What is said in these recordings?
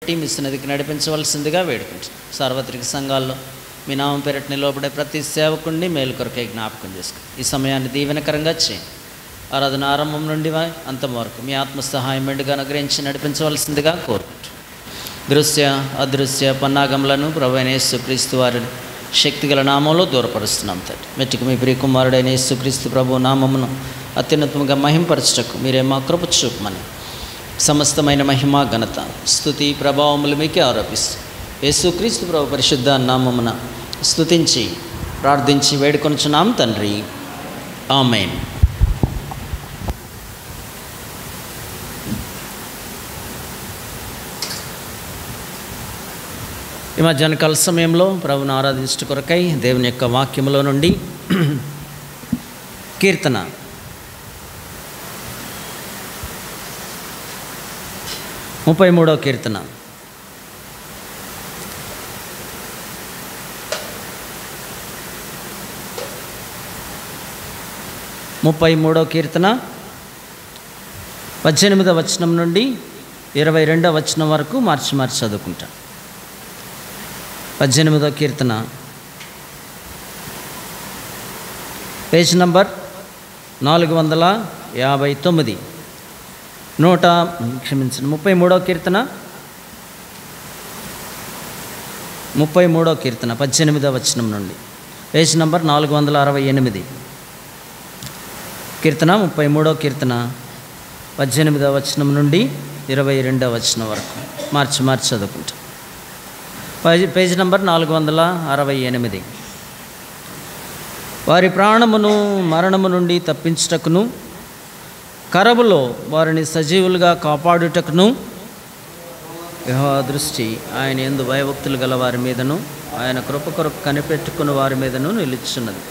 మీ సన్నిధికి నడిపించవలసిందిగా వేడుకుంటున్నాం. సార్వత్రిక సంఘాల్లో మీ నామం పేరిట నిలవబడే ప్రతి సేవకుడిని మేలు కొరకై జ్ఞాపకం చేసుకుని ఈ సమయాన్ని దీవెనకరంగా చేయండి. ఆరాధన ఆరంభం నుండి అంతం వరకు మీ ఆత్మ సహాయం మెండుగా అనుగ్రహించి నడిపించవలసిందిగా కోరుకుంటున్నాం. దృశ్య అదృశ్య పన్నాగములను ప్రభువైన యేసుక్రీస్తు వారిని శక్తిగల నామంలో దూరపరుస్తున్నాం. తండ్రి మెట్టుకు మీ ప్రియకుమారుడైన యేసుక్రీస్తు ప్రభు నామమును అత్యున్నతంగా మహింపరచుటకు మీరే మా కృప చూపమని సమస్తమైన మహిమ ఘనత స్తుతి ప్రభావములు మీకే ఆరోపిస్తూ యేసుక్రీస్తు ప్రభు పరిశుద్ధ నామమున స్తుతించి ప్రార్థించి వేడుకొనుచున్నాం తండ్రి, ఆమేన్. ఈ మధ్యాహ్నకాల సమయంలో ప్రభువును ఆరాధించుట కొరకై దేవుని యొక్క వాక్యములో నుండి కీర్తన 33వ కీర్తన. కీర్తన 18వ వచనం నుండి 22వ వచనం వరకు మార్చి చదువుకుంటాం. 18వ కీర్తన పేజ్ నంబర్ 459. 33వ కీర్తన 18వ వచనం నుండి పేజ్ నంబర్ 468. కీర్తన 33వ కీర్తన 18వ వచనం నుండి 22వ వచనం వరకు మార్చి చదువుకుంటాం. Page number 468. వారి ప్రాణమును మరణము నుండి తప్పించుటకును కరవులో వారిని సజీవులుగా కాపాడుటకును యెహోవా దృష్టి ఆయన యందు భయభక్తులు గల వారి మీదను ఆయన కృప కొరకు కనిపెట్టుకుని వారి మీదను నిలుచున్నది.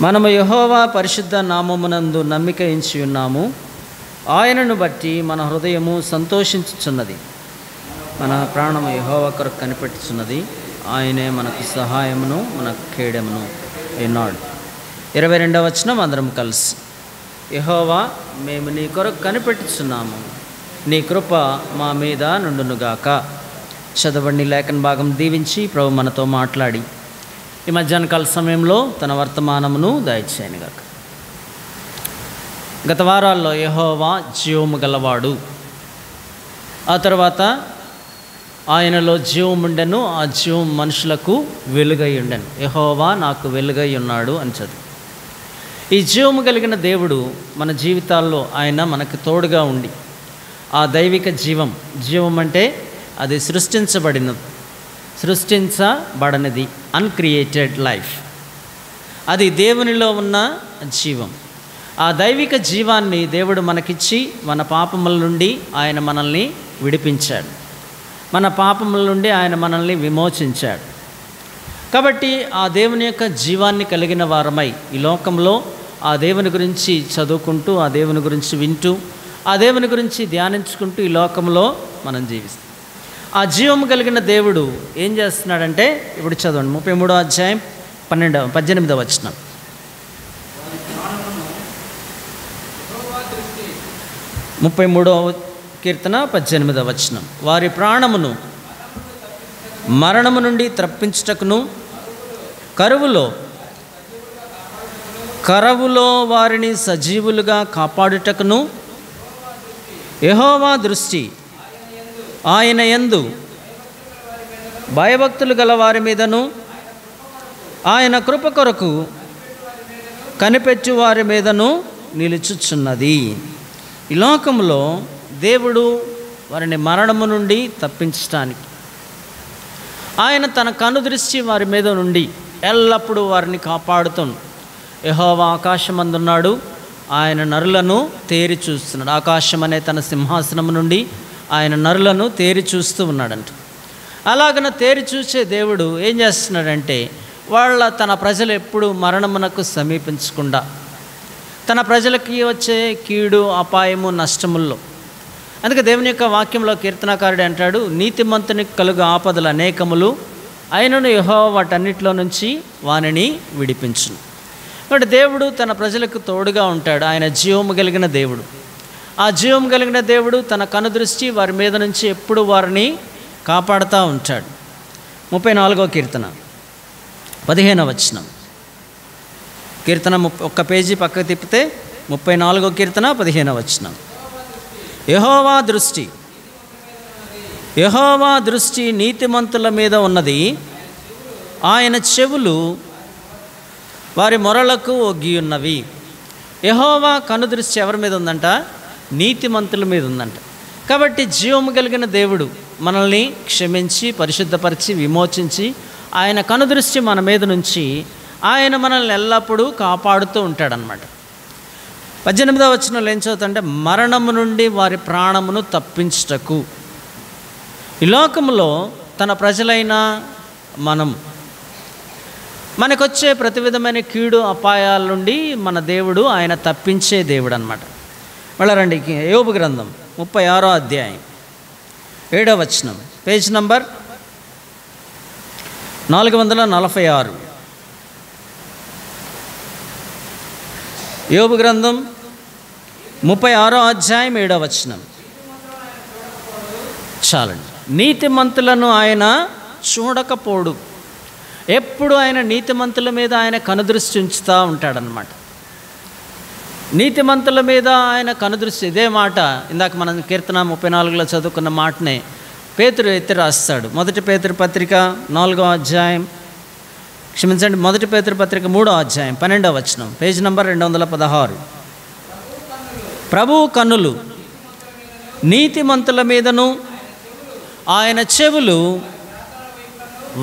మనము యెహోవా పరిశుద్ధ నామమునందు నమ్మిక ఉంచి ఉన్నాము. ఆయనను బట్టి మన హృదయము సంతోషించుచున్నది. మన ప్రాణము యెహోవా కొరకు కనిపెట్టుచున్నది. ఆయనే మనకు సహాయమును మనకు కేడమును అయినాడు. 22వ వచనం అందరం కలిసి. యెహోవా, మేము నీ కొరకు కనిపెట్టుచున్నాము, నీ కృప మా మీద నుండునుగాక. చదవండి. లేఖన భాగం దీవించి ప్రభు మనతో మాట్లాడి ఈ మధ్యాహ్నకాల సమయంలో తన వర్తమానమును దయచేయనుగాక. గత వారాల్లో యెహోవా జీవము గలవాడు, ఆ తర్వాత ఆయనలో జీవముండెను, ఆ జీవం మనుషులకు వెలుగై ఉండెను. యెహోవా నాకు వెలుగై ఉన్నాడు అని చదువు. ఈ జీవము కలిగిన దేవుడు మన జీవితాల్లో ఆయన మనకు తోడుగా ఉండి ఆ దైవిక జీవం అంటే అది సృష్టించబడినది అన్క్రియేటెడ్ లైఫ్, అది దేవునిలో ఉన్న జీవం. ఆ దైవిక జీవాన్ని దేవుడు మనకిచ్చి మన పాపముల నుండి ఆయన మనల్ని విడిపించాడు, మన పాపముల నుండి ఆయన మనల్ని విమోచించాడు. కాబట్టి ఆ దేవుని యొక్క జీవాన్ని కలిగిన వారమై ఈ లోకంలో ఆ దేవుని గురించి చదువుకుంటూ, ఆ దేవుని గురించి వింటూ, ఆ దేవుని గురించి ధ్యానించుకుంటూ ఈ లోకంలో మనం జీవిస్తాం. ఆ జీవము కలిగిన దేవుడు ఏం చేస్తున్నాడంటే ఇప్పుడు చదవండి. 33వ అధ్యాయం 18వ వచనం. 33వ కీర్తన 18వ వచనం. వారి ప్రాణమును మరణము నుండి తప్పించుటకును కరవులో వారిని సజీవులుగా కాపాడుటకును యెహోవా దృష్టి ఆయన యందు భయభక్తులు గల వారి మీదను ఆయన కృప కొరకు కనిపెట్టు వారి మీదను నిలుచుచున్నది. ఈ లోకంలో దేవుడు వారిని మరణము నుండి తప్పించడానికి ఆయన తన కనుదృష్టి వారి మీద నుండి ఎల్లప్పుడూ వారిని కాపాడుతాడు. యెహోవా ఆకాశమందున్నాడు, ఆయన నరులను తేరి చూస్తున్నాడు. ఆకాశం అనే తన సింహాసనము నుండి ఆయన నరులను తేరి చూస్తూ ఉన్నాడంట. అలాగన తేరి చూసే దేవుడు ఏం చేస్తున్నాడంటే తన ప్రజలు ఎప్పుడు మరణమునకు సమీపించకుండా, తన ప్రజలకి వచ్చే కీడు, అపాయము, నష్టముల్లో, అందుకే దేవుని యొక్క వాక్యంలో కీర్తనకారుడు అంటాడు, నీతిమంతునికి కలుగు ఆపదలు అనేకములు అయినను యెహోవా వాటన్నిటిలో నుంచి వానిని విడిపించును. కాబట్టి దేవుడు తన ప్రజలకు తోడుగా ఉంటాడు. ఆయన జీవము కలిగిన దేవుడు. ఆ జీవం కలిగిన దేవుడు తన కనుదృష్టి వారి మీద నుంచి ఎప్పుడు వారిని కాపాడుతూ ఉంటాడు. 34వ కీర్తన 15వ వచనం. కీర్తన ఒక్క పేజీ పక్కకు తిప్పితే 34వ కీర్తన 15వ వచనం. యెహోవా దృష్టి నీతిమంతుల మీద ఉన్నది, ఆయన చెవులు వారి మొరలకు ఒగ్గి ఉన్నవి. యెహోవా కనుదృష్టి ఎవరి మీద ఉందంట? నీతిమంతుల మీద ఉందంట. కాబట్టి జీవము కలిగిన దేవుడు మనల్ని క్షమించి పరిశుద్ధపరిచి విమోచించి ఆయన కనుదృష్టి మన మీద నుంచి ఆయన మనల్ని ఎల్లప్పుడూ కాపాడుతూ ఉంటాడనమాట. 18వ వచనంలో ఏం చదువుతుంటే, మరణము నుండి వారి ప్రాణమును తప్పించుటకు. ఈ లోకంలో తన ప్రజలైన మనకొచ్చే ప్రతి విధమైన కీడు అపాయాల నుండి మన దేవుడు ఆయన తప్పించే దేవుడు అనమాట. వెళ్ళరండి యోబు గ్రంథం 36వ అధ్యాయం 7వ వచనం, పేజ్ నంబర్ 446. యోబు గ్రంథం 36వ అధ్యాయం 7వ వచనం. చాలండి. నీతిమంతులను ఆయన చూడకపోడు. ఎప్పుడు ఆయన నీతిమంతుల మీద ఆయన కనుదృష్టి ఉంచుతూ ఉంటాడనమాట. నీతిమంతుల మీద ఆయన కనుదృష్టి. ఇదే మాట ఇందాక మనం కీర్తన 34లో చదువుకున్న మాటనే పేతురు ఎత్తి రాస్తాడు. మొదటి పేతురు పత్రిక 4వ అధ్యాయం, క్షమించండి, మొదటి పేతురు పత్రిక 3వ అధ్యాయం 12వ వచనం, పేజ్ నంబర్ 216. ప్రభువు కన్నులు నీతిమంతుల మీదను, ఆయన చెవులు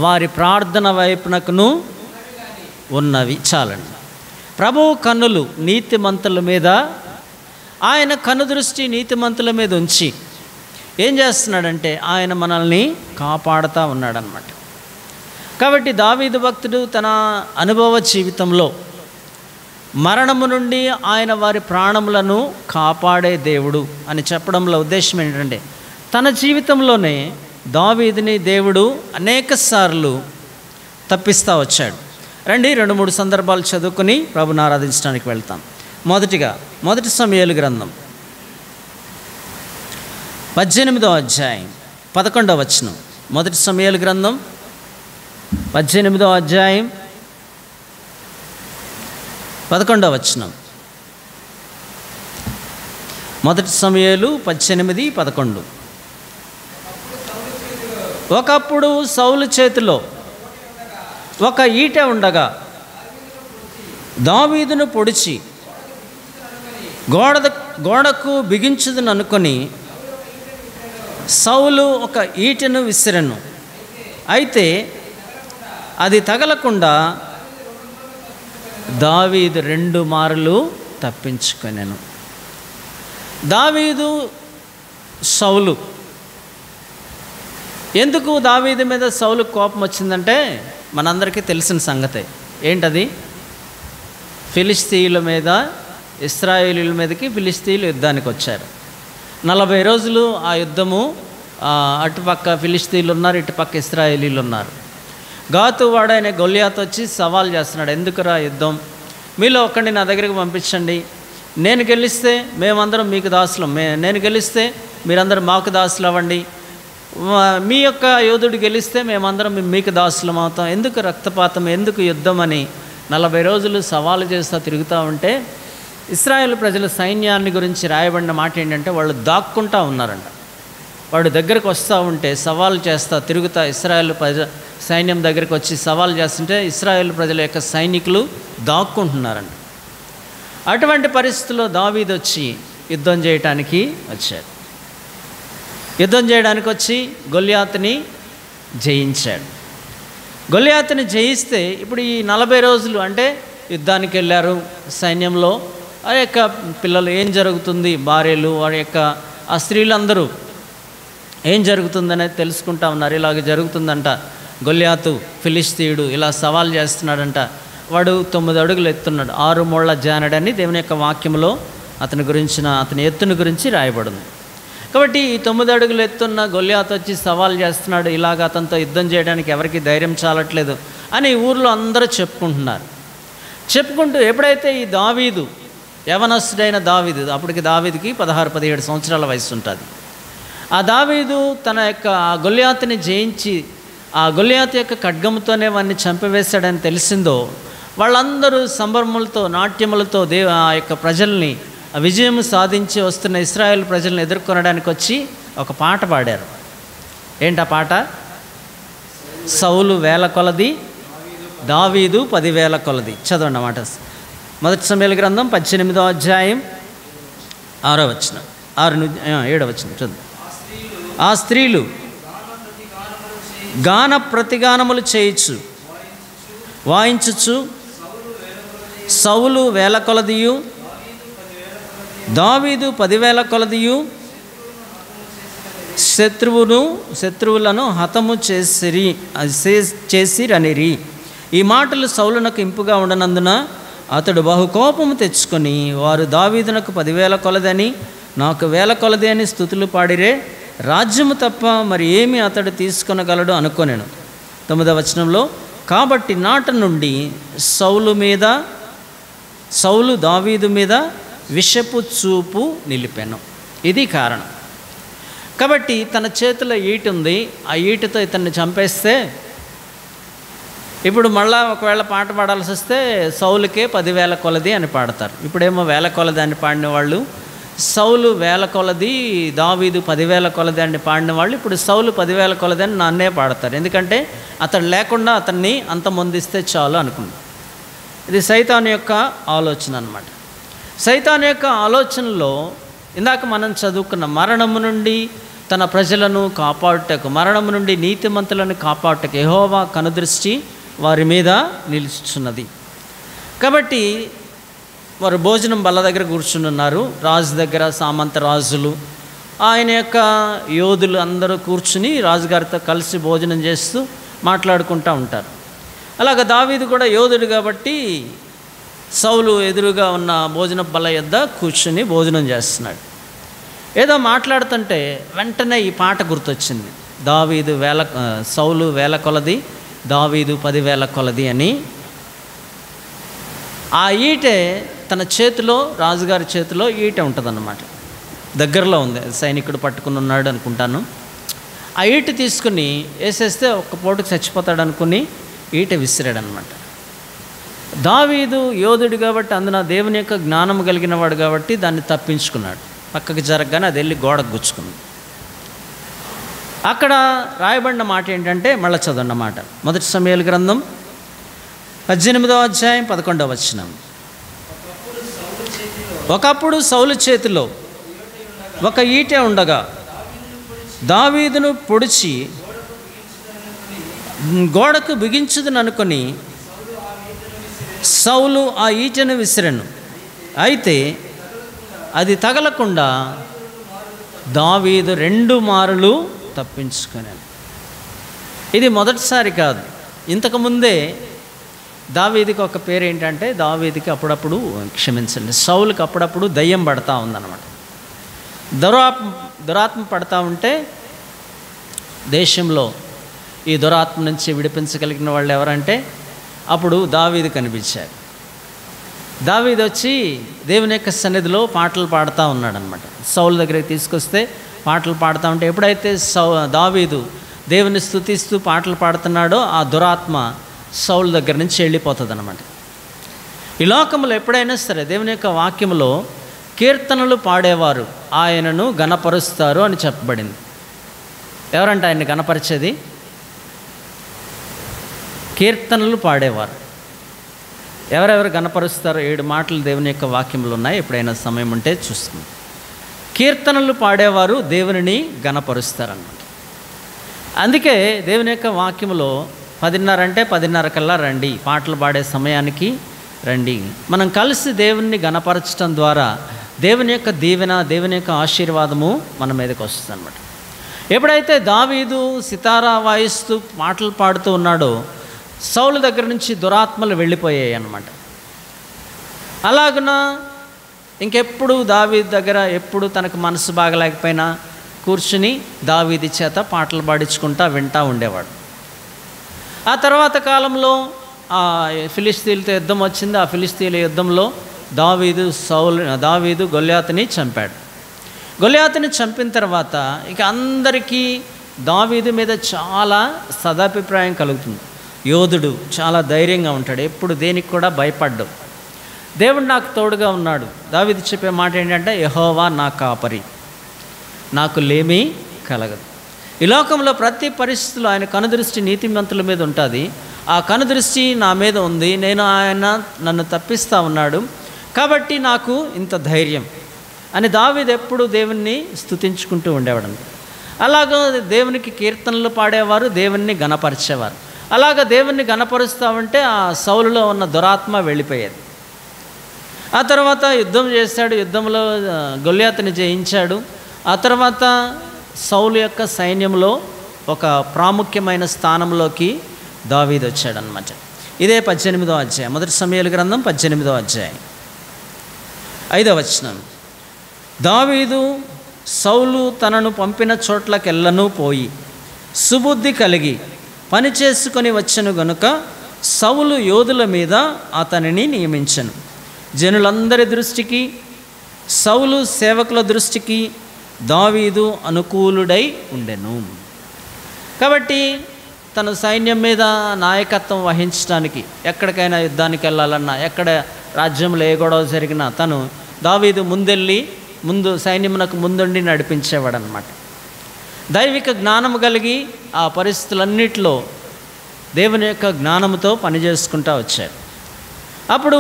వారి ప్రార్థన వైపునకును ఉన్నవి. చాలండి. ప్రభువు కన్నులు నీతిమంతుల మీద, ఆయన కనుదృష్టి నీతిమంతుల మీద ఉంచి ఏం చేస్తున్నాడంటే ఆయన మనల్ని కాపాడుతూ ఉన్నాడనమాట. కాబట్టి దావీదు భక్తుడు తన అనుభవ జీవితంలో మరణము నుండి ఆయన వారి ప్రాణములను కాపాడే దేవుడు అని చెప్పడంలో ఉద్దేశం ఏంటంటే, తన జీవితంలోనే దావీదుని దేవుడు అనేక సార్లు తప్పిస్తూ వచ్చాడు. రండి 2-3 సందర్భాలు చదువుకుని ప్రభుని ఆరాధించడానికి వెళ్తాం. మొదటిగా మొదటి సమూయేలు గ్రంథం 18వ అధ్యాయం 11వ వచనం. మొదటి సమూయేలు గ్రంథం 18వ అధ్యాయం 11వ వచనం. మొదటి సమూయేలు 18:11. ఒకప్పుడు సౌలు చేతిలో ఒక ఈటె ఉండగా దావీదును పొడిచి గోడకు బిగించుదని అనుకొని సౌలు ఒక ఈటెను విసిరెను. అయితే అది తగలకుండా దావీదు 2 మార్లు తప్పించుకొనెను. దావీదు సౌలు, ఎందుకు దావీదు మీద సౌలు కోపం వచ్చిందంటే మనందరికీ తెలిసిన సంగతే. ఏంటది? ఫిలిస్తీయుల మీద, ఇశ్రాయేలీయుల మీదకి ఫిలిస్తీయులు యుద్ధానికి వచ్చారు. 40 రోజులు ఆ యుద్ధము. అటుపక్క ఫిలిస్తీయులు ఉన్నారు, ఇటుపక్క ఇశ్రాయేలీయులు ఉన్నారు. గాతు వాడైన గొల్యాతు వచ్చి సవాల్ చేస్తున్నాడు, ఎందుకురా యుద్ధం, మీలో ఒక్కడిని నా దగ్గరికి పంపించండి, నేను గెలిస్తే మేమందరం మీకు దాసులం, నేను గెలిస్తే మీరందరూ మాకు దాసులు అవ్వండి, మీ యొక్క యోధుడు గెలిస్తే మేమందరం మీకు దాసులం అవుతాం, ఎందుకు రక్తపాతం, ఎందుకు యుద్ధం అని 40 రోజులు సవాలు చేస్తూ తిరుగుతూ ఉంటే ఇశ్రాయేల్ ప్రజల సైన్యాన్ని గురించి రాయబడిన మాట ఏంటంటే వాళ్ళు దాక్కుంటూ ఉన్నారంట. వాడు దగ్గరకు వస్తూ ఉంటే సవాలు చేస్తూ తిరుగుతా ఇశ్రాయేల్ సైన్యం దగ్గరికి వచ్చి సవాలు చేస్తుంటే ఇశ్రాయేల్ ప్రజల యొక్క సైనికులు దాక్కుంటున్నారంట. అటువంటి పరిస్థితుల్లో దావీదు వచ్చి యుద్ధం చేయటానికి వచ్చాడు. యుద్ధం చేయడానికి వచ్చి గొల్యాతుని జయించాడు. గొల్యాతుని జయిస్తే ఇప్పుడు ఈ 40 రోజులు అంటే యుద్ధానికి వెళ్ళారు. సైన్యంలో ఆ యొక్క పిల్లలు ఏం జరుగుతుంది, భార్యలు, వారి యొక్క ఆ స్త్రీలందరూ ఏం జరుగుతుందనేది తెలుసుకుంటా ఉన్నారు. ఇలాగ జరుగుతుందంట, గొల్యాతు ఫిలిస్తీయుడు ఇలా సవాల్ చేస్తున్నాడంట. వాడు 9 అడుగులు ఎత్తున్నాడు, 6 ముళ్ళ జానడని దేవుని యొక్క వాక్యంలో అతని ఎత్తుని గురించి రాయబడింది. కాబట్టి ఈ 9 అడుగులు ఎత్తున్న గొల్యాతు వచ్చి సవాల్ చేస్తున్నాడు, ఇలాగ అతనితో యుద్ధం చేయడానికి ఎవరికి ధైర్యం చాలట్లేదు అని ఊర్లో అందరూ చెప్పుకుంటున్నారు. చెప్పుకుంటూ ఎప్పుడైతే ఈ దావీదు యవనస్తుడైన దావీదు, అప్పటికి దావీదుకి 16-17 సంవత్సరాల వయసు ఉంటుంది. ఆ దావీదు తన యొక్క గొల్యాతుని జయించి ఆ గొల్యాతు యొక్క ఖడ్గముతోనే వాడిని చంపివేశాడని తెలిసిందో వాళ్ళందరూ సంబరములతో నాట్యములతో ఆ యొక్క ప్రజల్ని విజయం సాధించి వస్తున్న ఇశ్రాయేల్ ప్రజల్ని ఎదుర్కొనడానికి వచ్చి ఒక పాట పాడారు. ఏంటి ఆ పాట? సౌలు 1000 కొలది, దావీదు 10,000 కొలది. చదవండి అన్నమాట. మొదటి సమూయేలు గ్రంథం 18వ అధ్యాయం 6వ వచనం, 7వ వచనం చదువు. ఆ స్త్రీలు గాన ప్రతిగానములు చేయించు వాయించుచు సౌలు 1000 కొలదియు దావీదు 10,000 కొలదియు శత్రువులను హతము చేసిరనిరి. ఈ మాటలు సౌలునకు ఇంపుగా ఉండనందున అతడు బహుకోపము తెచ్చుకొని, వారు దావీదునకు 10,000 కొలదని నాకు 1000 కొలది అని స్తుతులు పాడిరే, రాజ్యము తప్ప మరి ఏమి అతడు తీసుకొనగలడు అనుకొనెను. 9వ వచనంలో, కాబట్టి నాట నుండి సౌలు దావీదు మీద విషపు చూపు నిలిపాను. ఇది కారణం. కాబట్టి తన చేతిలో ఈటు ఉంది, ఆ ఈటుతో ఇతన్ని చంపేస్తే ఇప్పుడు మళ్ళా ఒకవేళ పాట పాడాల్సి వస్తే సౌలుకే 10,000 కొలది అని పాడతారు. ఇప్పుడేమో 1000 కొలది అని పాడిన వాళ్ళు, సౌలు 1000 కొలది, దావీదు 10,000 కొలది అని పాడిన వాళ్ళు ఇప్పుడు సౌలు 10,000 కొలది అని నన్నే పాడతారు. ఎందుకంటే అతడు లేకుండా అతన్ని అంతమొందిస్తే చాలు అనుకున్నాడు. ఇది సైతాను యొక్క ఆలోచన అన్నమాట. సైతాను యొక్క ఆలోచనలో ఇందాక మనం చదువుకున్న మరణము నుండి తన ప్రజలను కాపాడుటకు, మరణము నుండి నీతిమంతులను కాపాడుటకు యెహోవా కనుదృష్టి వారి మీద నిలుచున్నది. కాబట్టి వారు భోజనం బల్ల దగ్గర కూర్చుని ఉన్నారు. రాజు దగ్గర సామంత రాజులు, ఆయన యొక్క యోధులు అందరూ కూర్చుని రాజుగారితో కలిసి భోజనం చేస్తూ మాట్లాడుకుంటూ ఉంటారు. అలాగ దావీదు కూడా యోధుడు కాబట్టి సౌలు ఎదురుగా ఉన్న భోజన బల్ల యొద్ద కూర్చుని భోజనం చేస్తున్నాడు. ఏదో మాట్లాడుతుంటే వెంటనే ఈ పాట గుర్తొచ్చింది. సౌలు 1000 కొలది, దావీదు 10,000 కొలది అని. ఆ ఈటె తన చేతిలో, రాజుగారి చేతిలో ఈటె ఉంటుందన్నమాట. దగ్గరలో ఉంది, సైనికుడు పట్టుకుని ఉన్నాడు అనుకుంటాను. ఆ ఈటె తీసుకుని వేసేస్తే ఒక్క పోటుకు చచ్చిపోతాడు అనుకుని ఈటె విసిరాడనమాట. దావీదు యోధుడు కాబట్టి, అందున దేవుని యొక్క జ్ఞానం కలిగిన వాడు కాబట్టి దాన్ని తప్పించుకున్నాడు. పక్కకి జరగగానే అది వెళ్ళి గోడకు గుచ్చుకుంది. అక్కడ రాయబడిన మాట ఏంటంటే, మళ్ళీ చదవండి మాట. మొదటి సమూయేలు గ్రంథం 18వ అధ్యాయం 11వ వచనం. ఒకప్పుడు సౌలు చేతిలో ఒక ఈటె ఉండగా దావీదును పొడిచి గోడకు బిగించుదననుకొని సౌలు ఆ ఈటెను విసిరెను. అయితే అది తగలకుండా దావీదు 2 మారులు తప్పించుకున్నాను. ఇది మొదటిసారి కాదు. ఇంతకుముందే దావీదుకి ఒక పేరు ఏంటంటే, దావీదుకి అప్పుడప్పుడు సౌలుకి అప్పుడప్పుడు దయ్యం పడతా ఉందన్నమాట. దురాత్మ పడతా ఉంటే దేశంలో ఈ దురాత్మ నుంచి విడిపించగలిగిన వాళ్ళు ఎవరంటే అప్పుడు దావీదు కనిపించారు. దావీదు వచ్చి దేవుని యొక్క సన్నిధిలో పాటలు పాడుతూ ఉన్నాడనమాట. సౌలు దగ్గరికి తీసుకొస్తే పాటలు పాడుతూ ఉంటే ఎప్పుడైతే దావీదు దేవుని స్తుతిస్తూ పాటలు పాడుతున్నాడో ఆ దురాత్మ సౌలు దగ్గర నుంచి వెళ్ళిపోతుంది అన్నమాట. ఈ లోకంలో ఎప్పుడైనా సరే దేవుని యొక్క వాక్యంలో కీర్తనలు పాడేవారు ఆయనను గణపరుస్తారు అని చెప్పబడింది. ఎవరంటే ఆయన్ని గణపరిచేది? కీర్తనలు పాడేవారు. ఎవరెవరు గణపరుస్తారో 7 మాటలు దేవుని యొక్క వాక్యంలో ఉన్నాయి. ఎప్పుడైనా సమయం ఉంటే చూస్తుంది. కీర్తనలు పాడేవారు దేవునిని గణపరుస్తారన్నమాట. అందుకే దేవుని యొక్క వాక్యంలో 10:30 అంటే 10:30 కల్లా రండి, పాటలు పాడే సమయానికి రండి. మనం కలిసి దేవుణ్ణి గణపరచడం ద్వారా దేవుని యొక్క దీవెన, దేవుని యొక్క ఆశీర్వాదము మన మీదకి వస్తుంది అన్నమాట. ఎప్పుడైతే దావీదు సితారా వాయిస్తూ పాటలు పాడుతూ ఉన్నాడో సౌలు దగ్గర నుంచి దురాత్మలు వెళ్ళిపోయాయి అన్నమాట. అలాగున ఇంకెప్పుడు దావీదు దగ్గర ఎప్పుడు తనకు మనసు బాగలేకపోయినా కూర్చుని దావీదు చేత పాటలు పాడించుకుంటా వింటూ ఉండేవాడు. ఆ తర్వాత కాలంలో ఆ ఫిలిస్తీన్లతో యుద్ధం వచ్చింది. ఆ ఫిలిస్తీన్ల యుద్ధంలో దావీదు గొల్యాతుని చంపాడు. గొల్యాతుని చంపిన తర్వాత ఇక అందరికీ దావీదు మీద చాలా సదాభిప్రాయం కలుగుతుంది. యోధుడు, చాలా ధైర్యంగా ఉంటాడు, ఎప్పుడు దేనికి కూడా భయపడ్డాడు. దేవుడు నాకు తోడుగా ఉన్నాడు. దావీదు చెప్పే మాట ఏంటంటే, యెహోవా నా కాపరి, నాకు లేమి కలగదు. ఈ లోకంలో ప్రతి పరిస్థితుల్లో ఆయన కనుదృష్టి నీతిమంతుల మీద ఉంటుంది. ఆ కనుదృష్టి నా మీద ఉంది. ఆయన నన్ను తప్పిస్తూ ఉన్నాడు, కాబట్టి నాకు ఇంత ధైర్యం అని దావీదు ఎప్పుడు దేవుణ్ణి స్తుతించుకుంటూ ఉండేవాడు. అలాగా దేవునికి కీర్తనలు పాడేవారు, దేవుణ్ణి గణపరిచేవారు. అలాగా దేవుణ్ణి గణపరుస్తూ ఉంటే ఆ సౌలులో ఉన్న దురాత్మ వెళ్ళిపోయేది. ఆ తర్వాత యుద్ధం చేశాడు, యుద్ధంలో గొల్యాతుని జయించాడు. ఆ తర్వాత సౌలు యొక్క సైన్యంలో ఒక ప్రాముఖ్యమైన స్థానంలోకి దావీదు వచ్చాడనమాట. ఇదే 18వ అధ్యాయం, మొదటి సమూయేలు గ్రంథం 18వ అధ్యాయం 5వ వచనం. దావీదు సౌలు తనను పంపిన చోట్లకెళ్ళను పోయి సుబుద్ధి కలిగి పని చేసుకొని వచ్చెను గనుక సౌలు యోధుల మీద అతనిని నియమించెను. జనులందరి దృష్టికి, సౌలు సేవకుల దృష్టికి దావీదు అనుకూలుడై ఉండెను. కాబట్టి తన సైన్యం మీద నాయకత్వం వహించడానికి, ఎక్కడికైనా యుద్ధానికి వెళ్ళాలన్నా, ఎక్కడ రాజ్యంలో ఏ గొడవ జరిగినా దావీదు ముందు సైన్యమునకు ముందుండి నడిపించేవాడు అనమాట. దైవిక జ్ఞానము కలిగి ఆ పరిస్థితులన్నిటిలో దేవుని యొక్క జ్ఞానముతో పనిచేసుకుంటూ వచ్చాడు. అప్పుడు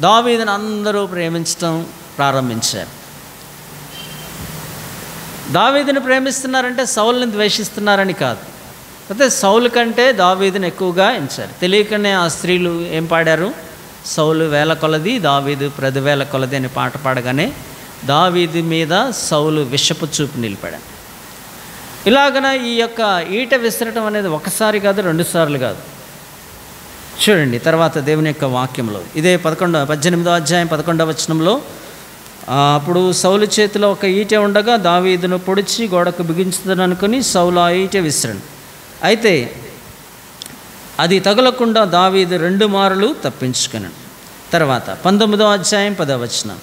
దావీదుని అందరూ ప్రేమించడం ప్రారంభించారు. దావీదుని ప్రేమిస్తున్నారంటే సౌలుని ద్వేషిస్తున్నారని కాదు. అయితే సౌలు కంటే దావీదుని ఎక్కువగా ఎంచారు. తెలియకనే ఆ స్త్రీలు ఏం పాడారు, సౌలు వేల కొలది, దావీదు 10,000 కొలది అని పాట పాడగానే దావీదు మీద సౌలు విషపు చూపు నిలిపాడు. ఇలాగన ఈ యొక్క ఈట విసరటం అనేది ఒకసారి కాదు, 2 సార్లు కాదు. చూడండి తర్వాత దేవుని యొక్క వాక్యంలో ఇదే 18వ అధ్యాయం 11వ వచనంలో, అప్పుడు సౌలు చేతిలో ఒక ఈటె ఉండగా దావీదును పొడిచి గోడకు బిగించుదని అనుకుని సౌలు ఆ ఈటె విసిరాడు. అయితే అది తగలకుండా దావీదు 2 మారులు తప్పించుకున్నాడు. తర్వాత 19వ అధ్యాయం 10వ వచనం.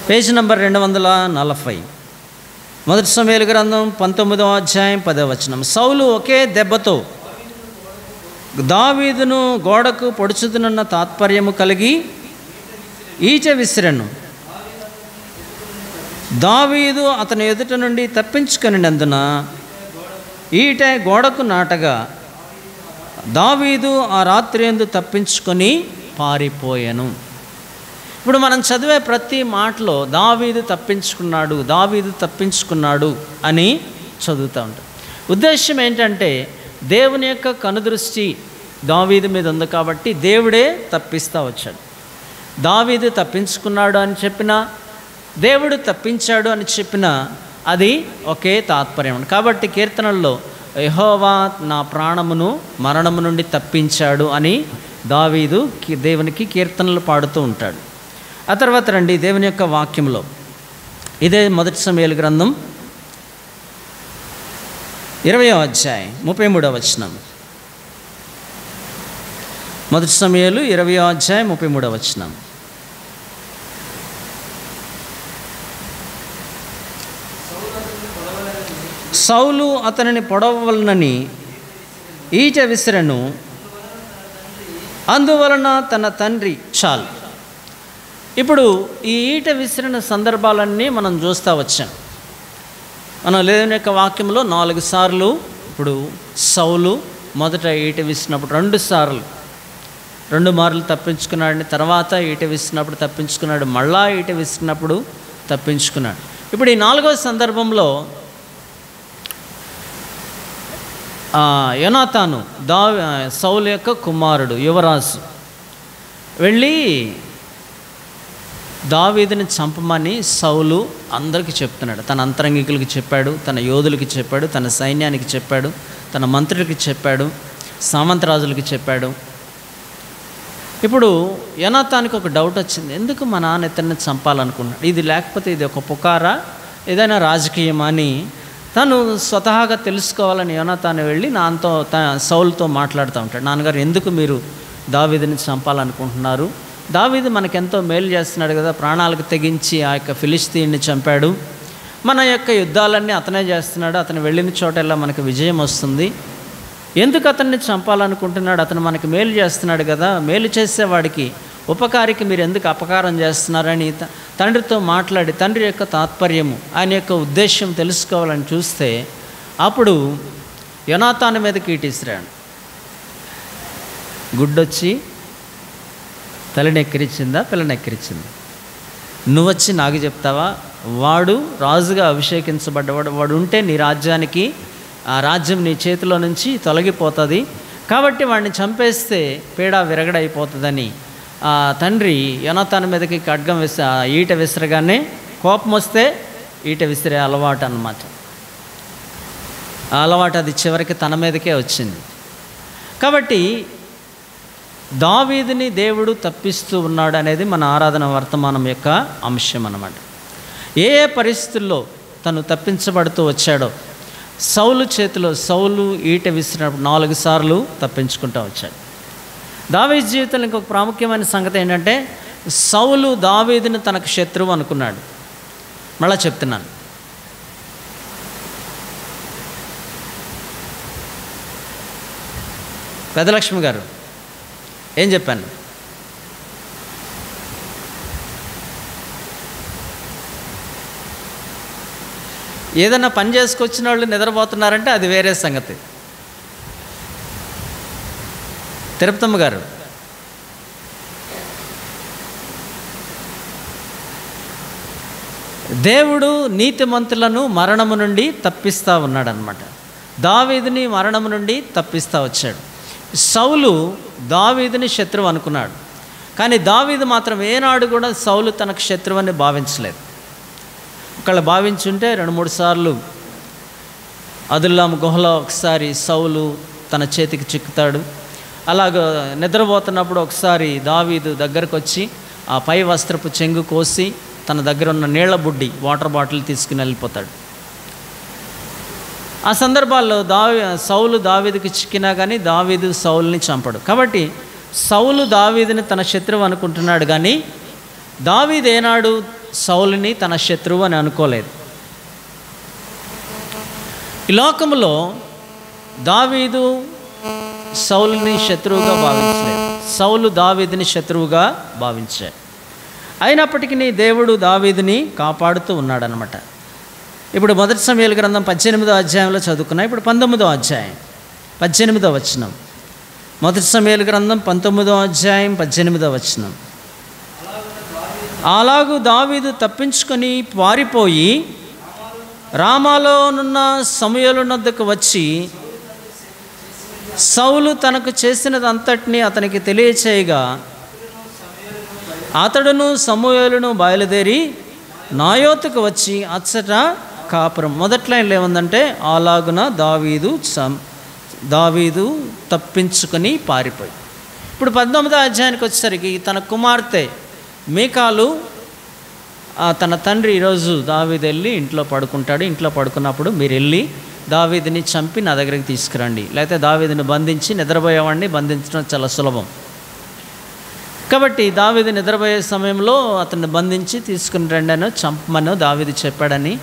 పేజీ నంబర్ 240, మొదటి సమూయేలు గ్రంథం 19వ అధ్యాయం 10వ వచనం. సౌలు ఒకే దెబ్బతో దావీదును గోడకు పొడుచుతున్న తాత్పర్యము కలిగి ఈటె విసిరెను. దావీదు అతని ఎదుట నుండి తప్పించుకొనినందున ఈటె గోడకు నాటగా దావీదు ఆ రాత్రి యందు తప్పించుకొని పారిపోయాను. ఇప్పుడు మనం చదివే ప్రతి మాటలో దావీదు తప్పించుకున్నాడు అని చదువుతూ ఉంటాం. ఉద్దేశం ఏంటంటే దేవుని యొక్క కనుదృష్టి దావీదు మీద ఉంది కాబట్టి దేవుడే తప్పిస్తూ వచ్చాడు. దావీదు తప్పించుకున్నాడు అని చెప్పినా, దేవుడు తప్పించాడు అని చెప్పినా అది ఒకే తాత్పర్యం. కాబట్టి కీర్తనల్లో యెహోవా నా ప్రాణమును మరణము నుండి తప్పించాడు అని దావీదు దేవునికి కీర్తనలు పాడుతూ ఉంటాడు. ఆ తర్వాత రండి దేవుని యొక్క వాక్యంలో ఇదే మొదటి సమూయేలు గ్రంథం 20వ అధ్యాయం 33వ వచనం. మొదటి సమూయేలు 20వ అధ్యాయం 33వ వచనం. సౌలు అతనిని పొడవవలనని ఈటె విసిరెను, అందువలన తన తండ్రి చాలు. ఇప్పుడు ఈ ఈట విసిరిన సందర్భాలన్నీ మనం చూస్తూ వచ్చాం. మనం దేవుని యొక్క వాక్యంలో 4 సార్లు ఇప్పుడు సౌలు మొదట ఈట విసిరినప్పుడు 2 మార్లు తప్పించుకున్నాడని, తర్వాత ఈట విసిరినప్పుడు తప్పించుకున్నాడు, మళ్ళా ఈట విసిరినప్పుడు తప్పించుకున్నాడు. ఇప్పుడు ఈ 4వ సందర్భంలో యోనాతాను సౌలు యొక్క కుమారుడు యువరాజు వెళ్ళి దావీదుని చంపమని సౌలు అందరికీ చెప్తున్నాడు. తన అంతరంగికులకి చెప్పాడు, తన యోధులకి చెప్పాడు, తన సైన్యానికి చెప్పాడు, తన మంత్రులకి చెప్పాడు, సామంతరాజులకి చెప్పాడు. ఇప్పుడు యోనాతానికి ఒక డౌట్ వచ్చింది, ఎందుకు మా నాన్న ఇతన్ని చంపాలనుకున్నాడు, ఇది లేకపోతే ఇది ఒక పుకారా, ఏదైనా రాజకీయమా అని తను స్వతహాగా తెలుసుకోవాలని యోనాతాను వెళ్ళి సౌలుతో మాట్లాడుతూ ఉంటాడు. నాన్నగారు, ఎందుకు మీరు దావీదుని చంపాలనుకుంటున్నారు? దావీదు మనకెంతో మేలు చేస్తున్నాడు కదా, ప్రాణాలకు తెగించి ఆ యొక్క ఫిలిస్తీన్ని చంపాడు, మన యొక్క యుద్ధాలన్నీ అతనే చేస్తున్నాడు, అతను వెళ్ళిన చోటెల్లా మనకు విజయం వస్తుంది, ఎందుకు అతన్ని చంపాలనుకుంటున్నాడు? అతను మనకి మేలు చేస్తున్నాడు కదా, మేలు చేసేవాడికి ఉపకారికి మీరు ఎందుకు అపకారం చేస్తున్నారని తండ్రితో మాట్లాడి తండ్రి యొక్క తాత్పర్యము, ఆయన యొక్క ఉద్దేశం తెలుసుకోవాలని చూస్తే అప్పుడు యోనాతాను మీద కీటిసిరాడు. గుడ్డొచ్చి తలనెక్కిరిచిందా, పిల్లనెక్కిరిచిందా? నువ్వొచ్చి నాకు చెప్తావా? వాడు రాజుగా అభిషేకించబడ్డవాడు, వాడు ఉంటే నీ రాజ్యానికి, ఆ రాజ్యం నీ చేతిలో నుంచి తొలగిపోతుంది, కాబట్టి వాడిని చంపేస్తే పీడ విరగడైపోతుందని ఆ తండ్రి యోనాతాను మీదకి ఖడ్గం ఈట విసరగానే కోపం వస్తే ఈట విసిరే అలవాటు అన్నమాట. ఆ అలవాటు అది చివరికి తన మీదకే వచ్చింది. కాబట్టి దావీదుని దేవుడు తప్పిస్తూ ఉన్నాడు అనేది మన ఆరాధన వర్తమానం యొక్క అంశం అన్నమాట. ఏ ఏ పరిస్థితుల్లో తను తప్పించబడుతూ వచ్చాడో, సౌలు చేతిలో సౌలు ఈట విసిరినప్పుడు 4 సార్లు తప్పించుకుంటూ వచ్చాడు. దావీదు జీవితంలో ఇంకొక ప్రాముఖ్యమైన సంగతి ఏంటంటే, సౌలు దావీదుని తనకు శత్రువు అనుకున్నాడు. మళ్ళా చెప్తున్నాను, పెద్దలక్ష్మి గారు ఏం చెప్పాను? ఏదన్నా పని చేసుకొచ్చిన వాళ్ళు నిద్రపోతున్నారంటే అది వేరే సంగతి. తిరుపతమ్మ గారు, దేవుడు నీతిమంతులను మరణము నుండి తప్పిస్తూ ఉన్నాడనమాట. దావీదుని మరణము నుండి తప్పిస్తూ వచ్చాడు. సౌలు దావీదుని శత్రువు అనుకున్నాడు, కానీ దావీదు మాత్రం ఏనాడు కూడా సౌలు తనకు శత్రువు అని భావించలేదు. ఒకళ్ళు భావించుంటే 2-3 సార్లు అదుల్లాం గుహలో ఒకసారి సౌలు తన చేతికి చిక్కుతాడు. అలాగ నిద్రపోతున్నప్పుడు ఒకసారి దావీదు దగ్గరకు వచ్చి ఆ పై వస్త్రపు చెంగు కోసి తన దగ్గర ఉన్న నీళ్ల బుడ్డి, వాటర్ బాటిల్ తీసుకుని వెళ్ళిపోతాడు. ఆ సందర్భాల్లో సౌలు దావీదుకి చిక్కినా కానీ దావీదు సౌలుని చంపడు. కాబట్టి సౌలు దావీదుని తన శత్రువు అనుకుంటున్నాడు, కానీ దావీదు ఏనాడు సౌలుని తన శత్రువు అని అనుకోలేదు. ఈ లోకంలో దావీదు సౌలుని శత్రువుగా భావించలేదు, సౌలు దావీదుని శత్రువుగా భావించాడు. అయినప్పటికీ దేవుడు దావీదుని కాపాడుతూ ఉన్నాడనమాట. ఇప్పుడు 1 సమూయేలు గ్రంథం 18వ అధ్యాయంలో చదువుకున్నాం. ఇప్పుడు 19వ అధ్యాయం 18వ వచనం. 1 సమూయేలు గ్రంథం 19వ అధ్యాయం 18వ వచనం. అలాగూ దావీదు తప్పించుకొని పారిపోయి రామాలోనున్న సమూయేలు వద్దకు వచ్చి సౌలు తనకు చేసినదంతటినీ అతనికి తెలియచేయగా అతడును సమూయేలును బయలుదేరి నాయోతుకు వచ్చి అచ్చట కాపురం. మొదటి లైన్లో ఏముందంటే, అలాగున దావీదు తప్పించుకొని పారిపోయి. ఇప్పుడు 19వ అధ్యాయానికి వచ్చేసరికి తన కుమార్తె మీకాలు తన తండ్రి ఈరోజు దావీదు వెళ్ళి ఇంట్లో పడుకుంటాడు, ఇంట్లో పడుకున్నప్పుడు మీరు వెళ్ళి దావీదుని చంపి నా దగ్గరికి తీసుకురండి, లేకపోతే దావీదుని బంధించి, నిద్రపోయేవాడిని బంధించడం చాలా సులభం కాబట్టి దావీదు నిద్రపోయే సమయంలో అతన్ని బంధించి తీసుకుని రండి అని చంపమని దావీదు చెప్పాడని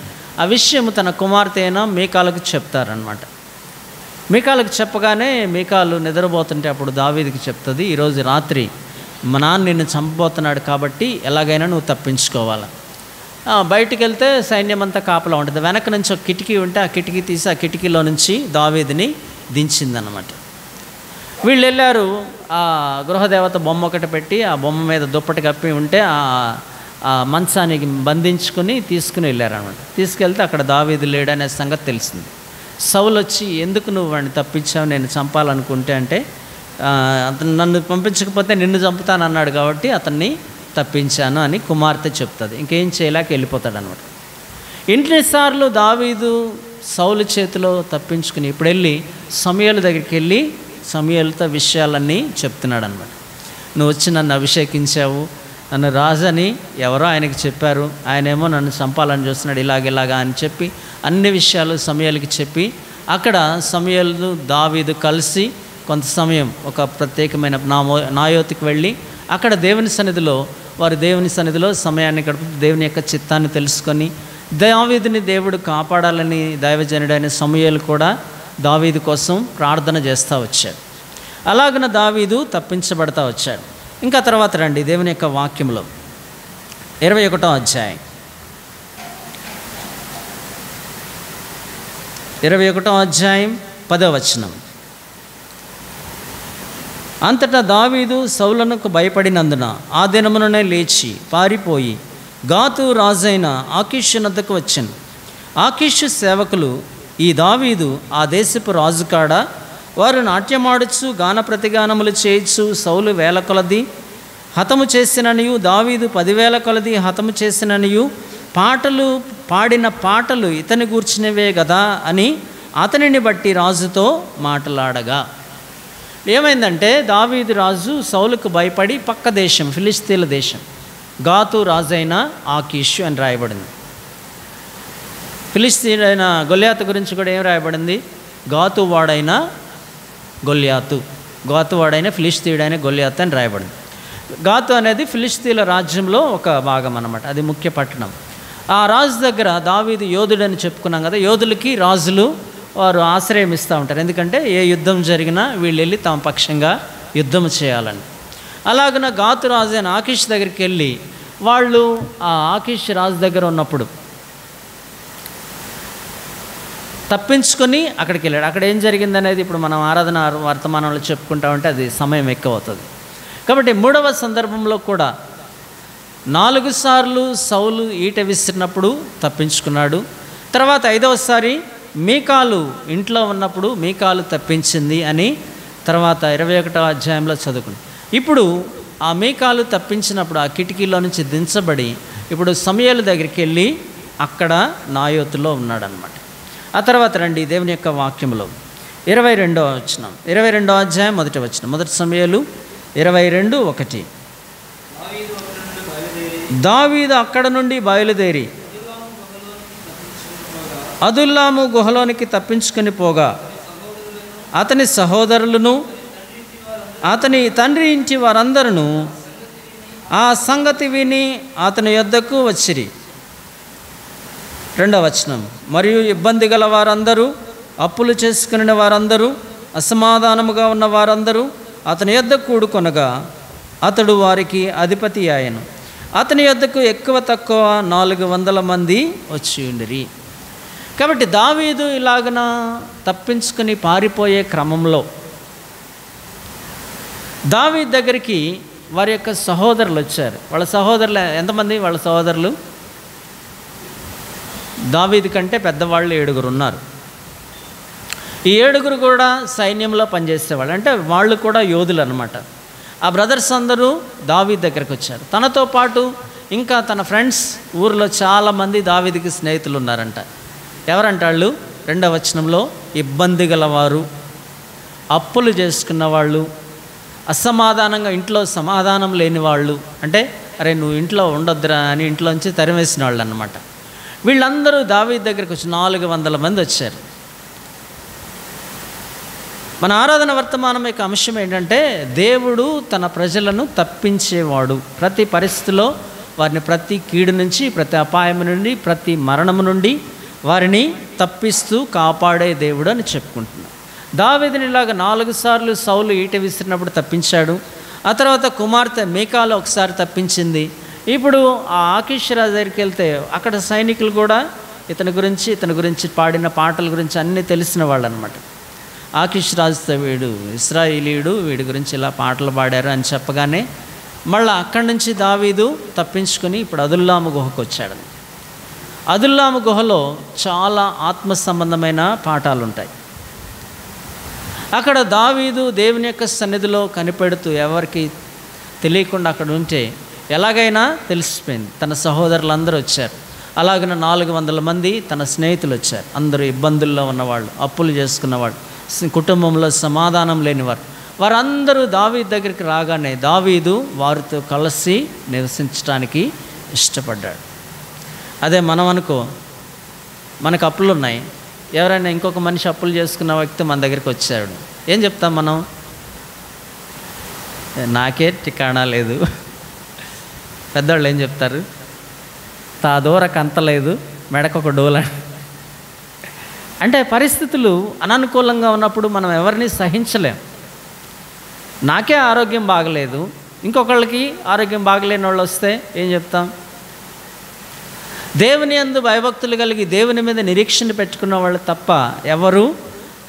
ఆ విషయం తన కుమార్తె అయినా మీకాలకు చెప్తారనమాట. మీకాలకు చెప్పగానే మీకాలు నిద్రపోతుంటే అప్పుడు దావీదుకి చెప్తుంది, ఈరోజు రాత్రి మా నాన్న నిన్ను చంపబోతున్నాడు కాబట్టి ఎలాగైనా నువ్వు తప్పించుకోవాలి. బయటికి వెళ్తే సైన్యం అంతా కాపలా ఉంటుంది. వెనక నుంచి ఒక కిటికీ ఉంటే ఆ కిటికీ తీసి ఆ కిటికీలో నుంచి దావీదుని దించిందన్నమాట. వీళ్ళు వెళ్ళారు, ఆ గృహదేవత బొమ్మ ఒకటి పెట్టి ఆ బొమ్మ మీద దుప్పటి కప్పి ఉంటే ఆ మంచానికి బంధించుకుని తీసుకుని వెళ్ళారనమాట. తీసుకెళ్తే అక్కడ దావీదు లేడనే సంగతి తెలిసింది. సౌలు వచ్చి, ఎందుకు నువ్వు వాడిని తప్పించావు, నేను చంపాలనుకుంటే అంటే, అతను నన్ను పంపించకపోతే నిన్ను చంపుతానన్నాడు కాబట్టి అతన్ని తప్పించాను అని కుమార్తె చెప్తుంది. ఇంకేం చేయలేక వెళ్ళిపోతాడు అనమాట. ఎన్నిసార్లు దావీదు సౌలు చేతిలో తప్పించుకుని ఇప్పుడు వెళ్ళి సమూయేలు దగ్గరికి వెళ్ళి సమూయేలుతో విషయాలన్నీ చెప్తున్నాడు అనమాట. నువ్వు వచ్చి నన్ను అభిషేకించావు, నన్ను రాజని ఎవరో ఆయనకి చెప్పారు, ఆయనేమో నన్ను చంపాలని చూస్తున్నాడు ఇలాగ అని చెప్పి అన్ని విషయాలు సమూయేలుకి చెప్పి, అక్కడ సమూయేలు దావీదు కలిసి కొంత సమయం ఒక ప్రత్యేకమైన నాయోతికి వెళ్ళి అక్కడ దేవుని సన్నిధిలో సమయాన్ని గడుపు దేవుని యొక్క చిత్తాన్ని తెలుసుకొని దావీదుని దేవుడు కాపాడాలని దైవజనుడైన సమూయేలు కూడా దావీదు కోసం ప్రార్థన చేస్తూ వచ్చాడు. అలాగన దావీదు తప్పించబడతా వచ్చాడు. ఇంకా తర్వాత రండి దేవుని యొక్క వాక్యంలో 21వ అధ్యాయం 10వ వచనం. అంతటా దావీదు సౌలునకు భయపడినందున ఆ దినముననే లేచి పారిపోయి గాతు రాజైన ఆకీషు నద్దకు వచ్చాను. ఆకీషు సేవకులు, ఈ దావీదు ఆ దేశపు రాజు కాడ, వారు నాట్యమాడుచు గాన ప్రతిగానములు చేయొచ్చు, సౌలు 1000 కొలది హతము చేసిననియు దావీదు 10,000 కొలది హతము చేసిననియు పాటలు పాడిన పాటలు ఇతని గూర్చినవే గదా అని అతనిని బట్టి రాజుతో మాట్లాడగా. ఏమైందంటే దావీదు రాజు సౌలుకు భయపడి పక్క దేశం ఫిలిస్తీన్ల దేశం గాతు రాజైన ఆకీషు అని రాయబడింది. ఫిలిస్తీన్ గొల్యాతు గురించి కూడా ఏం రాయబడింది? గాతు వాడైన ఫిలిస్తీయుడైన గొల్యాతు అని రాయబడింది. గాతు అనేది ఫిలిస్తీన్ల రాజ్యంలో ఒక భాగం అన్నమాట, అది ముఖ్య పట్టణం. ఆ రాజు దగ్గర దావీదు యోధుడని చెప్పుకున్నాం కదా, యోధులకి రాజులు వారు ఆశ్రయం ఇస్తూ ఉంటారు, ఎందుకంటే ఏ యుద్ధం జరిగినా వీళ్ళు వెళ్ళి తమ పక్షంగా యుద్ధం చేయాలని. అలాగన గాతు రాజు అయిన ఆకీష్ దగ్గరికి వెళ్ళి వాళ్ళు ఆ ఆకీష్ రాజు దగ్గర ఉన్నప్పుడు తప్పించుకొని అక్కడికి వెళ్ళాడు. అక్కడ ఏం జరిగిందనేది ఇప్పుడు మనం ఆరాధన వర్తమానంలో చెప్పుకుంటా ఉంటే అది సమయం ఎక్కువ అవుతుంది. కాబట్టి 3వ సందర్భంలో కూడా 4 సార్లు సౌలు ఈట విసిరినప్పుడు తప్పించుకున్నాడు. తర్వాత 5వసారి మీకాలు ఇంట్లో ఉన్నప్పుడు మీకాలు తప్పించింది అని తర్వాత 21వ అధ్యాయంలో చదువుకుని, ఇప్పుడు ఆ మీకాలు తప్పించినప్పుడు ఆ కిటికీలో నుంచి దించబడి ఇప్పుడు సమూయేలు దగ్గరికి వెళ్ళి అక్కడ నాయోతులో ఉన్నాడనమాట. ఆ తర్వాత రండి దేవుని యొక్క వాక్యంలో 22వ అధ్యాయం 1వ వచనం. 1 సమూయేలు 22:1. దావీదు అక్కడ నుండి బయలుదేరి అదుల్లాము గుహలోనికి తప్పించుకొని పోగా అతని సహోదరులను అతని తండ్రి ఇంటి వారందరూ ఆ సంగతి విని అతని యొద్దకు వచ్చిరి. 2వ వచనం. మరియు ఇబ్బంది గల వారందరూ, అప్పులు చేసుకుని వారందరూ, అసమాధానముగా ఉన్న వారందరూ అతని యొద్ద కూడుకొనగా అతడు వారికి అధిపతి ఆయను. అతని యొద్దకు ఎక్కువ తక్కువ 400 మంది వచ్చి ఉండిరి. కాబట్టి దావీదు ఇలాగన తప్పించుకుని పారిపోయే క్రమంలో దావీదు దగ్గరికి వారి యొక్క సహోదరులు వచ్చారు. వాళ్ళ సహోదరులు ఎంతమంది? వాళ్ళ సహోదరులు దావీదు కంటే పెద్దవాళ్ళు 7 ఉన్నారు. ఈ 7 కూడా సైన్యంలో పనిచేసేవాళ్ళు, అంటే వాళ్ళు కూడా యోధులు అన్నమాట. ఆ బ్రదర్స్ అందరూ దావీదు దగ్గరికి వచ్చారు. తనతో పాటు ఇంకా తన ఫ్రెండ్స్ ఊరిలో చాలామంది దావీదుకి స్నేహితులు ఉన్నారంట. ఎవరంటాళ్ళు? 2వ వచనంలో ఇబ్బంది గలవారు, అప్పులు చేసుకున్న వాళ్ళు, అసమాధానంగా ఇంట్లో సమాధానం లేని వాళ్ళు, అంటే అరే నువ్వు ఇంట్లో ఉండొద్దురా అని ఇంట్లోంచి తరిమేసిన వాళ్ళు అన్నమాట. వీళ్ళందరూ దావీదు దగ్గరికి వచ్చి 400 మంది వచ్చారు. మన ఆరాధన వర్తమానం యొక్క అంశం ఏంటంటే దేవుడు తన ప్రజలను తప్పించేవాడు. ప్రతి పరిస్థితిలో వారిని ప్రతి కీడు నుంచి, ప్రతి అపాయం నుండి, ప్రతి మరణము నుండి వారిని తప్పిస్తూ కాపాడే దేవుడు అని చెప్పుకుంటున్నాం. దావీదుని ఇలాగ 4 సార్లు సౌలు ఈట విసిరినప్పుడు తప్పించాడు. ఆ తర్వాత కుమార్తె మీకాలు ఒకసారి తప్పించింది. ఇప్పుడు ఆ ఆకీష్ రాజు దగ్గరికి వెళ్తే అక్కడ సైనికులు కూడా ఇతని గురించి పాడిన పాటల గురించి అన్నీ తెలిసిన వాళ్ళు అనమాట. ఆకీష్ రాజుతో వీడు ఇశ్రాయేలీయుడు, వీడి గురించి ఇలా పాటలు పాడారు అని చెప్పగానే మళ్ళీ అక్కడి నుంచి దావీదు తప్పించుకొని ఇప్పుడు అదుల్లాము గుహకు వచ్చాడు. అదుల్లాము గుహలో చాలా ఆత్మ సంబంధమైన పాఠాలు ఉంటాయి. అక్కడ దావీదు దేవుని యొక్క సన్నిధిలో కనిపెడుతూ ఎవరికి తెలియకుండా అక్కడ ఉంటే ఎలాగైనా తెలిసిపోయింది. తన సహోదరులందరూ వచ్చారు. అలాగన 400 మంది తన స్నేహితులు వచ్చారు. అందరూ ఇబ్బందుల్లో ఉన్నవాళ్ళు, అప్పులు చేసుకున్నవాళ్ళు, కుటుంబంలో సమాధానం లేనివారు, వారందరూ దావీదు దగ్గరికి రాగానే దావీదు వారితో కలిసి నివసించడానికి ఇష్టపడ్డాడు. అదే మనం అనుకో, మనకు అప్పులు ఉన్నాయి, ఎవరైనా ఇంకొక మనిషి అప్పులు చేసుకున్న వ్యక్తి మన దగ్గరికి వచ్చాడు, ఏం చెప్తాం మనం? నాకే ఠికాణా లేదు. పెద్దవాళ్ళు ఏం చెప్తారు? తాదోరకు అంత లేదు, మెడకొక డోల. అంటే పరిస్థితులు అననుకూలంగా ఉన్నప్పుడు మనం ఎవరిని సహించలేం. నాకే ఆరోగ్యం బాగలేదు, ఇంకొకళ్ళకి ఆరోగ్యం బాగలేని వాళ్ళు వస్తే ఏం చెప్తాం? దేవుని యందు భయభక్తులు కలిగి దేవుని మీద నిరీక్షణ పెట్టుకున్న వాళ్ళు తప్ప ఎవరు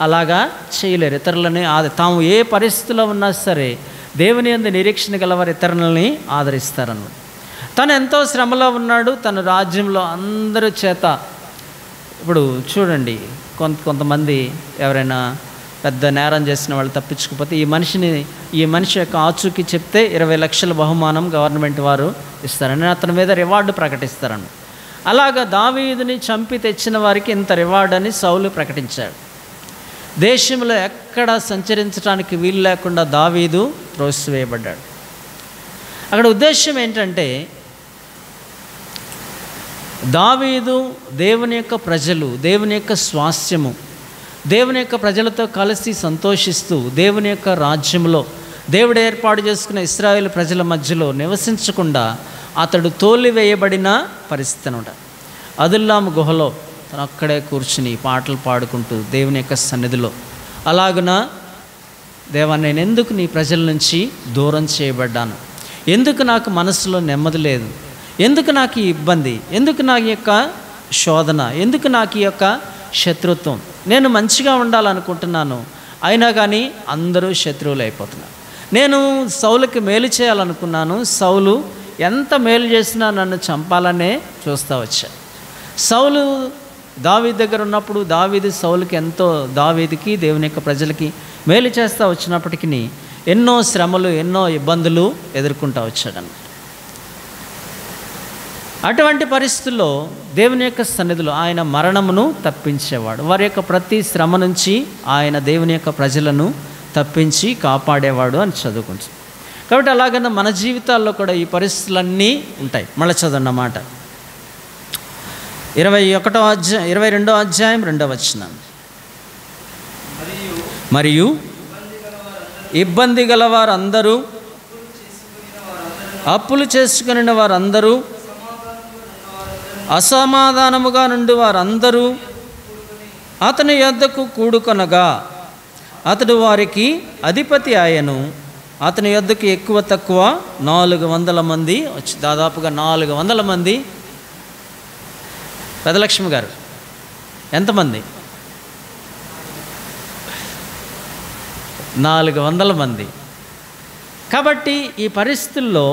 అలాగా చేయలేరు. ఇతరులని తాము ఏ పరిస్థితిలో ఉన్నా సరే దేవుని యందు నిరీక్షణ గలవారు ఇతరులని ఆదరిస్తారన్నమాట. తను ఎంతో శ్రమలో ఉన్నాడు, తన రాజ్యంలో అందరి చేత. ఇప్పుడు చూడండి, కొంతమంది ఎవరైనా పెద్ద నేరం చేసిన వాళ్ళు తప్పించుకుపోతే ఈ మనిషి యొక్క ఆచూకీ చెప్తే 20 లక్షల బహుమానం గవర్నమెంట్ వారు ఇస్తారని అతని మీద రివార్డు ప్రకటిస్తారని. అలాగా దావీదుని చంపి తెచ్చిన వారికి ఇంత రివార్డ్ అని సౌలు ప్రకటించాడు. దేశంలో ఎక్కడ సంచరించడానికి వీలు లేకుండా దావీదు త్రోసివేయబడ్డాడు. అక్కడ ఉద్దేశం ఏంటంటే, దావీదు దేవుని యొక్క ప్రజలు, దేవుని యొక్క స్వాస్థ్యము, దేవుని యొక్క ప్రజలతో కలిసి సంతోషిస్తూ దేవుని యొక్క రాజ్యంలో దేవుడు ఏర్పాటు చేసుకున్న ఇశ్రాయేలు ప్రజల మధ్యలో నివసించకుండా అతడు తోలివేయబడిన పరిస్థితి అనమాట. అదుల్లాము గుహలో తను అక్కడే కూర్చుని పాటలు పాడుకుంటూ దేవుని యొక్క సన్నిధిలో, అలాగున దేవా, నేను ఎందుకు నీ ప్రజల నుంచి దూరం చేయబడ్డాను? ఎందుకు నాకు మనసులో నెమ్మది లేదు? ఎందుకు నాకు ఈ ఇబ్బంది? ఎందుకు నాకు ఈ యొక్క శోధన? ఎందుకు నాకు ఈ యొక్క శత్రుత్వం? నేను మంచిగా ఉండాలనుకుంటున్నాను, అయినా కానీ అందరూ శత్రువులు అయిపోతున్నారు. నేను సౌలుకి మేలు చేయాలనుకున్నాను, సౌలు ఎంత మేలు చేసినా నన్ను చంపాలనే చూస్తూ వచ్చా. సౌలు దావీదు దగ్గర ఉన్నప్పుడు సౌలుకి ఎంతో, దావీదుకి దేవుని యొక్క ప్రజలకి మేలు చేస్తూ వచ్చినప్పటికీ ఎన్నో శ్రమలు, ఎన్నో ఇబ్బందులు ఎదుర్కొంటూ వచ్చాడన్నమాట. అటువంటి పరిస్థితుల్లో దేవుని యొక్క సన్నిధిలో ఆయన మరణమును తప్పించేవాడు. వారి యొక్క ప్రతి శ్రమ నుంచి ఆయన దేవుని యొక్క ప్రజలను తప్పించి కాపాడేవాడు అని చదువుకుంటాం. కాబట్టి అలాగన్నా మన జీవితాల్లో కూడా ఈ పరిస్థితులన్నీ ఉంటాయి. మళ్ళీ చదవన్నమాట 22వ అధ్యాయం 2వ వచనం. మరియు ఇబ్బంది గల వారందరూ, అప్పులు చేసుకుని వారందరూ, అసమాధానముగా నుండి వారందరూ అతని యొద్దకు కూడుకొనగా అతడు వారికి అధిపతి ఆయను. అతని యొద్దకు ఎక్కువ తక్కువ 400 మంది వచ్చి, దాదాపుగా 400 మంది. పెదలక్ష్మి గారు, ఎంతమంది? 400 మంది. కాబట్టి ఈ పరిస్థితుల్లో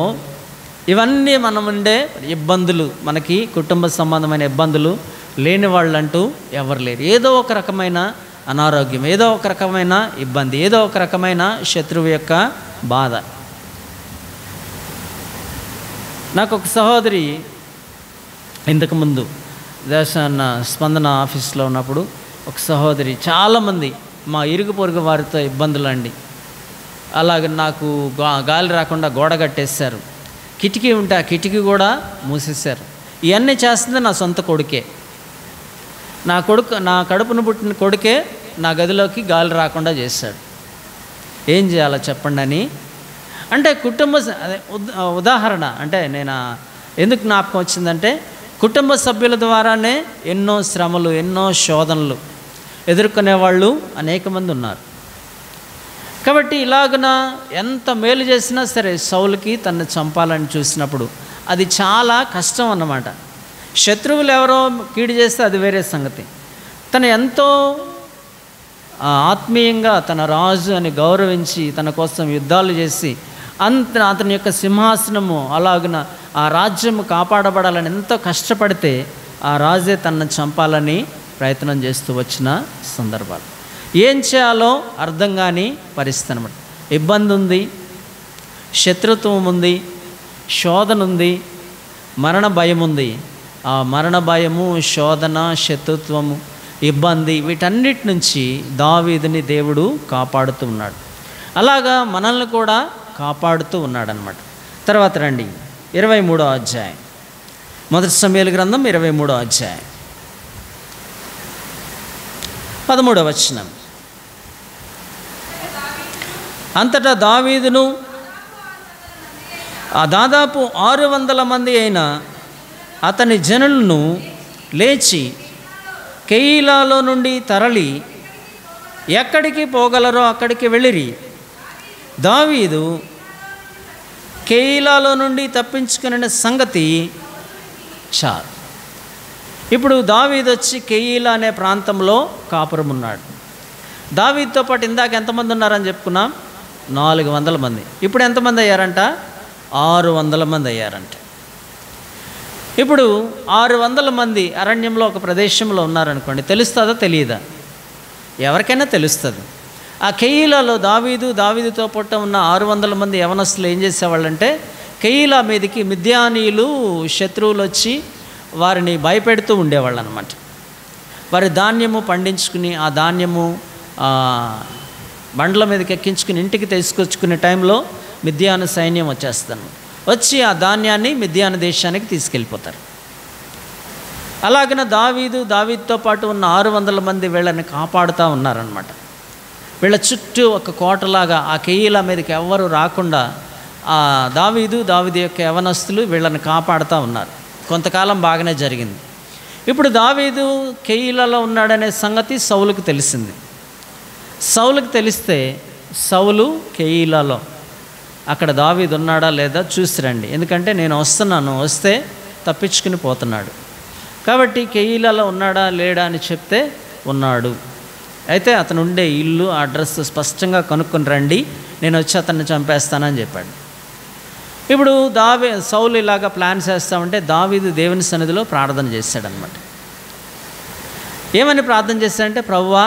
ఇవన్నీ మనం ఉండే ఇబ్బందులు, మనకి కుటుంబ సంబంధమైన ఇబ్బందులు లేని వాళ్ళంటూ ఎవరు లేరు. ఏదో ఒక రకమైన అనారోగ్యం, ఏదో ఒక రకమైన ఇబ్బంది, ఏదో ఒక రకమైన శత్రువు యొక్క బాధ. నాకు ఒక సహోదరి ఇంతకుముందు దేశాన్న స్పందన ఆఫీస్లో ఉన్నప్పుడు ఒక సహోదరి, చాలామంది మా ఇరుగు పొరుగు వారితో ఇబ్బందులు అండి. అలాగే నాకు గాలి రాకుండా గోడ కట్టేశారు, కిటికీ ఉంటే ఆ కిటికీ కూడా మూసేశారు. ఇవన్నీ చేస్తుంది నా సొంత కొడుకే. నా కడుపును పుట్టిన కొడుకే నా గదిలోకి గాలి రాకుండా చేశాడు. ఏం చేయాలో చెప్పండి అని. అంటే ఉదాహరణ అంటే నేను ఎందుకు జ్ఞాపకం వచ్చిందంటే, కుటుంబ సభ్యుల ద్వారానే ఎన్నో శ్రమలు, ఎన్నో శోధనలు ఎదుర్కొనే వాళ్ళు అనేక మంది ఉన్నారు. కాబట్టి ఇలాగున ఎంత మేలు చేసినా సరే సౌలుకి తనను చంపాలని చూసినప్పుడు అది చాలా కష్టం అన్నమాట. శత్రువులు ఎవరో కీడు చేస్తే అది వేరే సంగతి. తను ఎంతో ఆత్మీయంగా తన రాజు అని గౌరవించి తన కోసం యుద్ధాలు చేసి అతని యొక్క సింహాసనము అలాగున ఆ రాజ్యము కాపాడబడాలని ఎంతో కష్టపడితే ఆ రాజే తనను చంపాలని ప్రయత్నం చేస్తూ వచ్చిన సందర్భాలు. ఏం చేయాలో అర్థం కాని పరిస్థితి అన్నమాట. ఇబ్బంది ఉంది, శత్రుత్వం ఉంది, శోధన ఉంది, మరణ భయం ఉంది. ఆ మరణ భయము, శోధన, శత్రుత్వము, ఇబ్బంది, వీటన్నిటి నుంచి దావీదుని దేవుడు కాపాడుతూ ఉన్నాడు. అలాగా మనల్ని కూడా కాపాడుతూ ఉన్నాడనమాట. తర్వాత రండి 23వ అధ్యాయం, మొదటి సమూయేలు గ్రంథం 23వ అధ్యాయం 13వ వచనం. అంతటా దావీదును దాదాపు 600 మంది అయిన అతని జనులను లేచి కెయీలాలో నుండి తరలి ఎక్కడికి పోగలరో అక్కడికి వెళ్ళిరి. దావీదు కెయీలాలో నుండి తప్పించుకునే సంగతి చాలు. ఇప్పుడు దావీదు వచ్చి కెయీలా అనే ప్రాంతంలో కాపురం ఉన్నాడు. దావీదుతో పాటు ఇందాక ఎంతమంది ఉన్నారని చెప్పుకున్నాం? 400 మంది. ఇప్పుడు ఎంతమంది అయ్యారంట? 600 మంది అయ్యారంట. ఇప్పుడు 600 మంది అరణ్యంలో ఒక ప్రదేశంలో ఉన్నారనుకోండి, తెలుస్తుందా తెలియదా? ఎవరికైనా తెలుస్తుంది. ఆ కెయీలాలో దావీదుతో పాటు ఉన్న 600 మంది యవనస్తులు ఏం చేసేవాళ్ళంటే, కెయీలా మీదకి మిద్యానీయులు శత్రువులు వచ్చి వారిని భయపెడుతూ ఉండేవాళ్ళు అనమాట. వారి ధాన్యము పండించుకుని ఆ ధాన్యము బండ్ల మీదకి ఎక్కించుకుని ఇంటికి తీసుకొచ్చుకునే టైంలో మిద్యాను సైన్యం వచ్చేస్తాను, వచ్చి ఆ ధాన్యాన్ని మిద్యాను దేశానికి తీసుకెళ్ళిపోతారు. అలాగన దావీదుతో పాటు ఉన్న 600 మంది వీళ్ళని కాపాడుతూ ఉన్నారనమాట. వీళ్ళ చుట్టూ ఒక కోటలాగా ఆ కెయీలా మీదకి ఎవ్వరూ రాకుండా ఆ దావీదు యొక్క యవనస్తులు వీళ్ళని కాపాడుతూ ఉన్నారు. కొంతకాలం బాగానే జరిగింది. ఇప్పుడు దావీదు కెయీలాలో ఉన్నాడనే సంగతి సౌలుకు తెలిసింది. సౌలుకు తెలిస్తే సౌలు కెయీలాలో అక్కడ దావీదు ఉన్నాడా లేదా చూసి రండి, ఎందుకంటే నేను వస్తున్నాను, వస్తే తప్పించుకుని పోతున్నాడు కాబట్టి కెయీలాలో ఉన్నాడా లేడా అని చెప్తే ఉన్నాడు, అయితే అతను ఉండే ఇల్లు అడ్రస్ స్పష్టంగా కనుక్కొని రండి, నేను వచ్చి అతన్ని చంపేస్తానని చెప్పాడు. ఇప్పుడు సౌలు ఇలాగా ప్లాన్ చేస్తామంటే దావీదు దేవుని సన్నిధిలో ప్రార్థన చేశాడనమాట. ఏమని ప్రార్థన చేశాడంటే, ప్రభువా,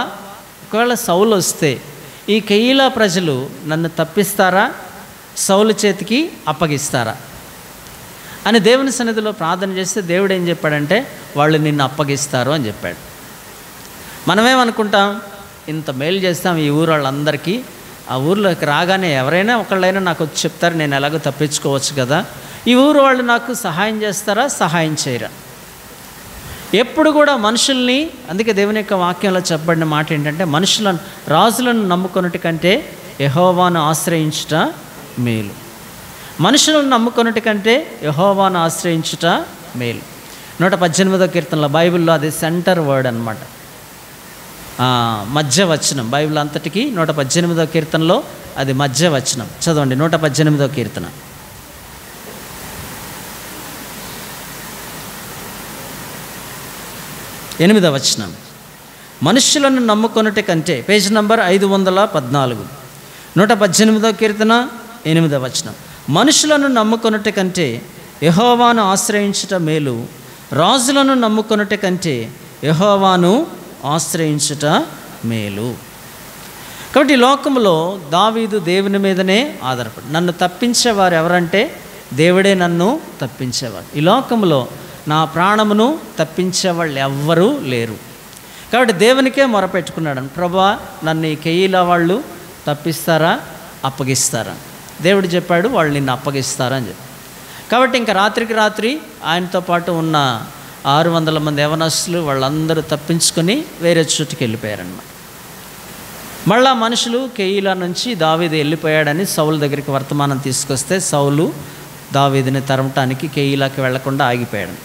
ఒకవేళ సౌలు వస్తే ఈ కెయీలా ప్రజలు నన్ను తప్పిస్తారా, సౌలు చేతికి అప్పగిస్తారా అని దేవుని సన్నిధిలో ప్రార్థన చేస్తే దేవుడు ఏం చెప్పాడంటే, వాళ్ళు నిన్ను అప్పగిస్తారు అని చెప్పాడు. మనమేమనుకుంటాం, ఇంత మేలు చేస్తాం ఈ ఊరు వాళ్ళందరికీ, ఆ ఊర్లోకి రాగానే ఎవరైనా ఒకళ్ళైనా నాకు వచ్చి చెప్తారు, నేను ఎలాగో తప్పించుకోవచ్చు కదా, ఈ ఊరు వాళ్ళు నాకు సహాయం చేస్తారా, సహాయం చేయరా? ఎప్పుడు కూడా మనుషుల్ని, అందుకే దేవుని యొక్క వాక్యంలో చెప్పబడిన మాట ఏంటంటే, రాజులను నమ్ముకొనుట కంటే యెహోవాను ఆశ్రయించుట మేలు. మనుషులను నమ్ముకొనుట కంటే యెహోవాను ఆశ్రయించుట మేలు. 118వ కీర్తనలో, బైబిల్లో అది సెంటర్ వర్డ్ అనమాట, మధ్య వచనం. బైబిల్ అంతటికి 118వ కీర్తనలో అది మధ్య వచనం. చదవండి 118వ కీర్తన 8వ వచనం. మనుష్యులను నమ్ముకొనుట కంటే, పేజ్ నంబర్ 514, 118వ కీర్తన 8వ వచనం. మనుషులను నమ్ముకొనుట కంటే యెహోవాను ఆశ్రయించుట మేలు, రాజులను నమ్ముకొనుట కంటే యెహోవాను ఆశ్రయించుట మేలు. కాబట్టి ఈ లోకంలో దావీదు దేవుని మీదనే ఆధారపడి, నన్ను తప్పించేవారు ఎవరంటే దేవుడే నన్ను తప్పించేవారు. ఈ లోకంలో నా ప్రాణమును తప్పించేవాళ్ళు ఎవ్వరూ లేరు. కాబట్టి దేవునికే మొరపెట్టుకున్నాడు, ప్రభువా, నన్ను ఈ కెయీలా వాళ్ళు తప్పిస్తారా, అప్పగిస్తారా? దేవుడు చెప్పాడు, వాళ్ళు నిన్ను అప్పగిస్తారా అని చెప్పి. కాబట్టి ఇంకా రాత్రికి రాత్రి ఆయనతో పాటు ఉన్న 600 మంది యవనస్తులు వాళ్ళందరూ తప్పించుకొని వేరే చోటుకి వెళ్ళిపోయారన్నమాట. మళ్ళా మనుషులు కెయీలా నుంచి దావీదు వెళ్ళిపోయాడని సౌలు దగ్గరికి వర్తమానం తీసుకొస్తే సౌలు దావీదుని తరమటానికి కెయీలాకి వెళ్లకుండా ఆగిపోయాడు.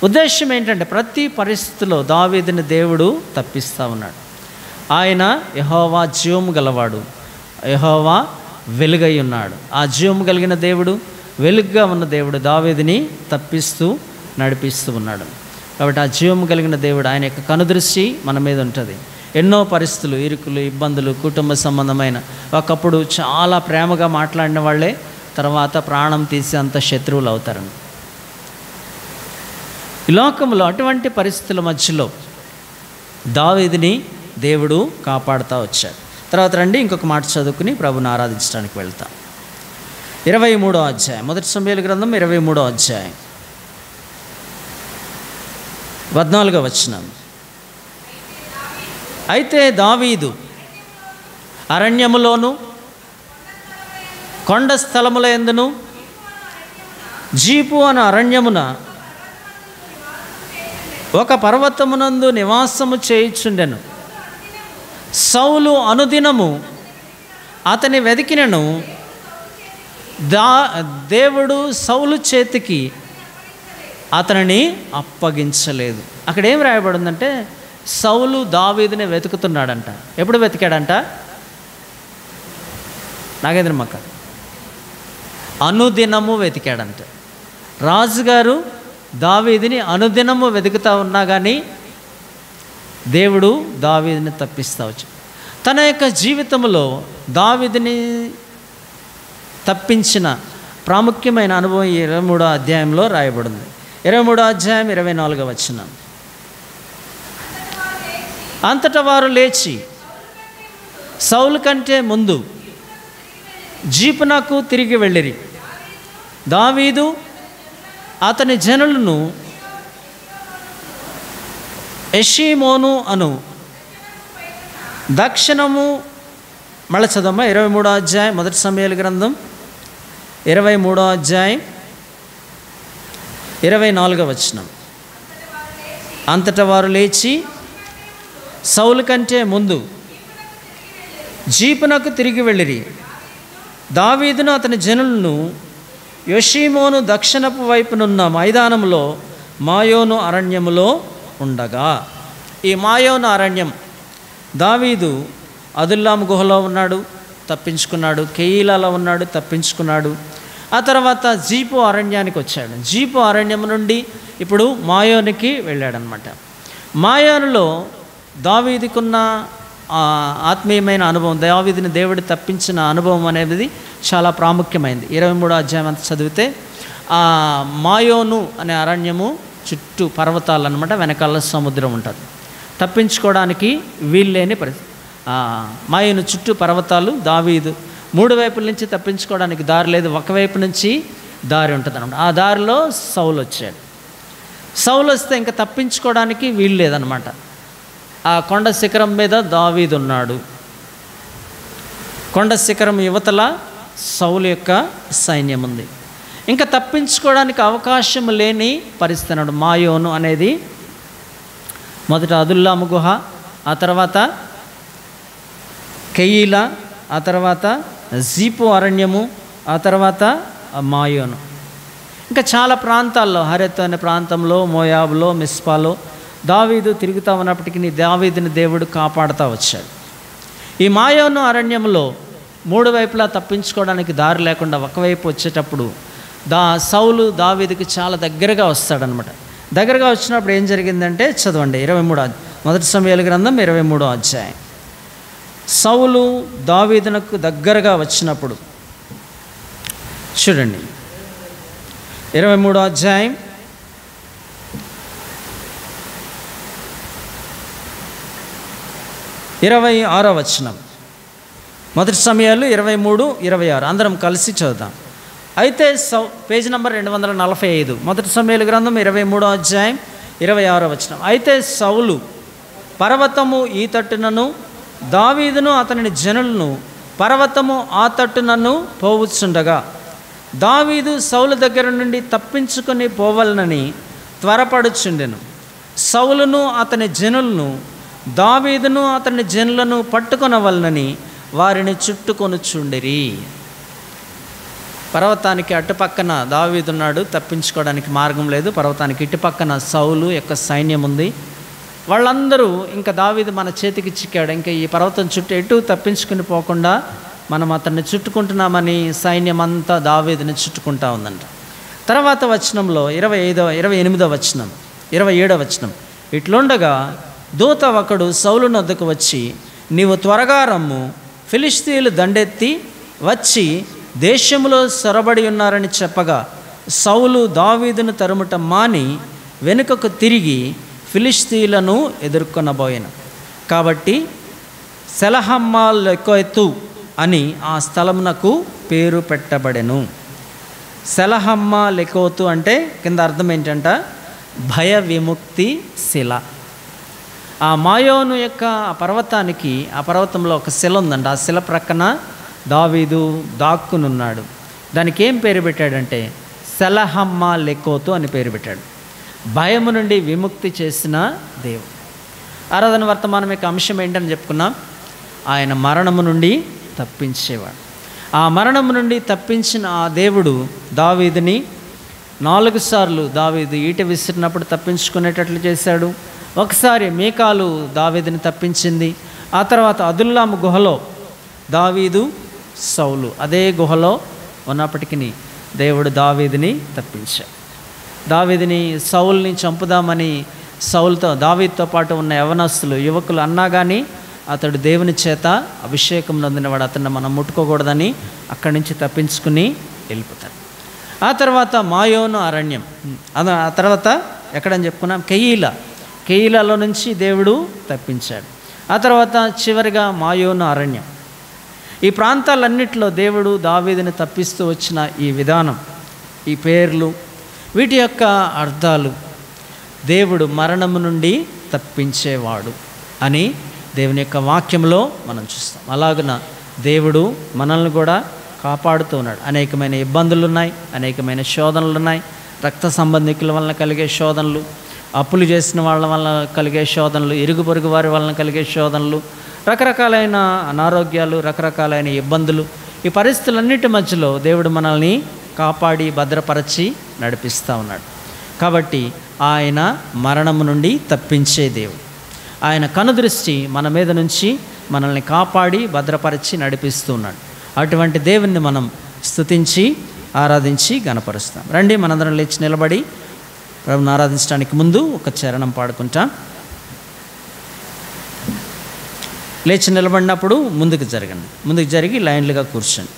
ఉద్దేశం ఏంటంటే, ప్రతి పరిస్థితిలో దావీదుని దేవుడు తప్పిస్తూ ఉన్నాడు. ఆయన యెహోవా జీవము గలవాడు, యెహోవా వెలుగై ఉన్నాడు. ఆ జీవము కలిగిన దేవుడు, వెలుగుగా ఉన్న దేవుడు దావీదుని తప్పిస్తూ నడిపిస్తూ ఉన్నాడు. కాబట్టి ఆ జీవము కలిగిన దేవుడు, ఆయన యొక్క కనుదృష్టి మన మీద ఉంటుంది. ఎన్నో పరిస్థితులు, ఇరుకులు, ఇబ్బందులు, కుటుంబ సంబంధమైన, ఒకప్పుడు చాలా ప్రేమగా మాట్లాడిన వాళ్ళే తర్వాత ప్రాణం తీసి అంత శత్రువులు అవుతారని. ఈ లోకంలో అటువంటి పరిస్థితుల మధ్యలో దావీదుని దేవుడు కాపాడుతూ వచ్చాడు. తర్వాత రండి ఇంకొక మాట చదువుకుని ప్రభుని ఆరాధించడానికి వెళ్తాం. 23వ అధ్యాయం, మొదటి సమూయేలు గ్రంథం 23వ అధ్యాయం 14వ వచనం. అయితే దావీదు అరణ్యములోను కొండ స్థలముల యందును జీపు అను అరణ్యమున ఒక పర్వతమునందు నివాసము చేయుచుండెను. సౌలు అనుదినము అతని వెదికినను దేవుడు సౌలు చేతికి అతనిని అప్పగించలేదు. అక్కడ ఏం రాయబడిందంటే సౌలు దావీదుని వెతుకుతున్నాడంట. ఎప్పుడు వెతికాడంట? నాగేంద్ర మక్క అనుదినము వెతికాడంట. రాజుగారు దావీదుని అనుదినము వెతుకుతా ఉన్నా కానీ దేవుడు దావీదుని తప్పిస్తా వచ్చాడు. తన యొక్క జీవితంలో దావీదుని తప్పించిన ప్రాముఖ్యమైన అనుభవం 23వ అధ్యాయంలో రాయబడింది. 23వ అధ్యాయం 24వ వచనం. అంతటా వారు లేచి సౌలు కంటే ముందు జీపునకు తిరిగి వెళ్ళిరి. దావీదు అతని జనులను ఎషీమోను అను దక్షిణము మళ్ళీ చదవమ్మా 23వ అధ్యాయం మొదటి సమూయేలు గ్రంథం 23వ అధ్యాయం 24వ వచనం. అంతటా వారు లేచి సౌలు కంటే ముందు జీపునకు తిరిగి వెళ్ళిరి. దావీదును అతని జనులను యెషీమోను దక్షిణపు వైపునున్న మైదానంలో మాయోను అరణ్యములో ఉండగా. ఈ మాయోను అరణ్యం, దావీదు అదుల్లాము గుహలో ఉన్నాడు, తప్పించుకున్నాడు. కెయీలాలో ఉన్నాడు, తప్పించుకున్నాడు. ఆ తర్వాత జీపు అరణ్యానికి వచ్చాడు. జీపు అరణ్యం నుండి ఇప్పుడు మాయోనికి వెళ్ళాడనమాట. మాయోనులో దావీదుకున్న ఆత్మీయమైన అనుభవం, దావీదుని దేవుడు తప్పించిన అనుభవం అనేది చాలా ప్రాముఖ్యమైనది. 23వ అధ్యాయం అంతా చదివితే ఆ మాయోను అనే అరణ్యము చుట్టూ పర్వతాలు అనమాట, వెనకాల సముద్రం ఉంటుంది. తప్పించుకోవడానికి వీల్లేని పరిస్థితి. మాయోను చుట్టూ పర్వతాలు. దావీదు 3 వైపుల నుంచి తప్పించుకోవడానికి దారి లేదు, ఒకవైపు నుంచి దారి ఉంటుంది అనమాట. ఆ దారిలో సౌలు వచ్చాడు. సౌలు వస్తే ఇంకా తప్పించుకోవడానికి వీలు లేదనమాట. ఆ కొండ శిఖరం మీద దావీదు ఉన్నాడు. కొండ శిఖరం యువతల సౌలు యొక్క సైన్యం ఉంది. ఇంకా తప్పించుకోవడానికి అవకాశం లేని పరిస్థితి అన్నాడు. మాయోను అనేది మొదట అదుల్లాము గుహ, ఆ తర్వాత కెయీలా, ఆ తర్వాత జీపు అరణ్యము, ఆ తర్వాత మాయోను. ఇంకా చాలా ప్రాంతాల్లో, హరెత్ అనే ప్రాంతంలో, మోయాబులో, మిస్పాలో దావీదు తిరుగుతూ ఉన్నప్పటికీ దావీదుని దేవుడు కాపాడుతూ వచ్చాడు. ఈ మాయోను అరణ్యంలో 3 వైపులా తప్పించుకోవడానికి దారి లేకుండా ఒకవైపు వచ్చేటప్పుడు సౌలు దావీదుకి చాలా దగ్గరగా వస్తాడనమాట. దగ్గరగా వచ్చినప్పుడు ఏం జరిగిందంటే చదవండి 23 మొదటి సమూయేలు గ్రంథం 23వ అధ్యాయం. సౌలు దావీదునకు దగ్గరగా వచ్చినప్పుడు చూడండి 23వ అధ్యాయం 26వ వచనం. మొదటి సమూయేలు 23:26 అందరం కలిసి చదువుదాం. అయితే పేజీ నంబర్ 245 మొదటి సమూయేలు గ్రంథం 23వ అధ్యాయం 26వ వచనం. అయితే సౌలు పర్వతము ఈ తట్టునను దావీదును అతని జనులను పర్వతము ఆ తట్టునను పోవచ్చుండగా దావీదు సౌలు దగ్గర నుండి తప్పించుకొని పోవాలనని త్వరపడుచుండెను. సౌలును అతని జనులను దావీదును అతని జనులను పట్టుకొనవలనని వారిని చుట్టుకొనుచుండిరి. పర్వతానికి అటుపక్కన దావీదున్నాడు, తప్పించుకోవడానికి మార్గం లేదు. పర్వతానికి ఇటుపక్కన సౌలు యొక్క సైన్యం ఉంది. వాళ్ళందరూ ఇంకా దావీదు మన చేతికి చిక్కాడు, ఇంకా ఈ పర్వతం చుట్టూ ఎటు తప్పించుకుని పోకుండా మనం అతన్ని చుట్టుకుంటున్నామని సైన్యం అంతా దావీదుని చుట్టుకుంటా ఉందంట. తర్వాత వచనంలో 28వ వచనం 27వ వచనం. ఇట్లుండగా దూత ఒకడు సౌలు నొద్దకు వచ్చి, నీవు త్వరగా రమ్ము, ఫిలిష్తీయులు దండెత్తి వచ్చి దేశంలో సొరబడి ఉన్నారని చెప్పగా సౌలు దావీదును తరుముట మాని వెనుకకు తిరిగి ఫిలిష్తీయులను ఎదుర్కొనబోయెను. కాబట్టి సెలహమ్మలెకోతు అని ఆ స్థలమునకు పేరు పెట్టబడెను. సెలహమ్మలెకోతు అంటే కింద అర్థం ఏంటంట, భయ విముక్తి శిల. ఆ మాయోను యొక్క ఆ పర్వతానికి, ఆ పర్వతంలో ఒక శిల ఉందంట. ఆ శిల ప్రక్కన దావీదు దాక్కునున్నాడు. దానికి ఏం పేరు పెట్టాడంటే సెలహమ్మ లెకోతు అని పేరు పెట్టాడు. భయము నుండి విముక్తి చేసిన దేవుడు. ఆరాధన వర్తమానం యొక్క అంశం ఏంటని చెప్పుకున్నాం, ఆయన మరణము నుండి తప్పించేవాడు. ఆ మరణము నుండి తప్పించిన ఆ దేవుడు దావీదుని 4 సార్లు దావీదు ఈట విసిరినప్పుడు తప్పించుకునేటట్లు చేశాడు. ఒకసారి మీకాలు దావీదుని తప్పించింది. ఆ తర్వాత అదుల్లాము గుహలో దావీదు సౌలు అదే గుహలో ఉన్నప్పటికీ దేవుడు దావీదుని తప్పించాడు. దావీదుని సౌల్ని చంపుదామని దావీదుతో పాటు ఉన్న యవనస్తులు యువకులు అన్నా కానీ అతడు దేవుని చేత అభిషేకం నొందినవాడు, అతన్ని మనం ముట్టుకోకూడదని అక్కడి నుంచి తప్పించుకుని వెళ్ళిపోతాడు. ఆ తర్వాత మాయోను అరణ్యం, ఆ తర్వాత ఎక్కడని చెప్పుకున్నాం, కెయీలాలో నుంచి దేవుడు తప్పించాడు. ఆ తర్వాత చివరిగా మాయోను అరణ్యం. ఈ ప్రాంతాలన్నింటిలో దేవుడు దావీదుని తప్పిస్తూ వచ్చిన ఈ విధానం, ఈ పేర్లు, వీటి యొక్క అర్థాలు దేవుడు మరణము నుండి తప్పించేవాడు అని దేవుని యొక్క వాక్యంలో మనం చూస్తాం. అలాగున దేవుడు మనల్ని కూడా కాపాడుతూ ఉన్నాడు. అనేకమైన ఇబ్బందులు ఉన్నాయి, అనేకమైన శోధనలు ఉన్నాయి. రక్త సంబంధికుల వలన కలిగే శోధనలు, అప్పులు చేసిన వాళ్ళ వలన కలిగే శోధనలు, ఇరుగు పొరుగు వారి వలన కలిగే శోధనలు, రకరకాలైన అనారోగ్యాలు, రకరకాలైన ఇబ్బందులు. ఈ పరిస్థితులన్నిటి మధ్యలో దేవుడు మనల్ని కాపాడి భద్రపరచి నడిపిస్తూ ఉన్నాడు. కాబట్టి ఆయన మరణము నుండి తప్పించే దేవుడు. ఆయన కనుదృష్టి మన మీద నుంచి మనల్ని కాపాడి భద్రపరిచి నడిపిస్తూ ఉన్నాడు. అటువంటి దేవుణ్ణి మనం స్తుతించి ఆరాధించి గణపరుస్తాం. రండి, మనందరం లేచి నిలబడి ప్రభువుని ఆరాధించడానికి ముందు ఒక చరణం పాడుకుంటాం. లేచి నిలబడినప్పుడు ముందుకు జరిగి లైన్లుగా కూర్చోండి.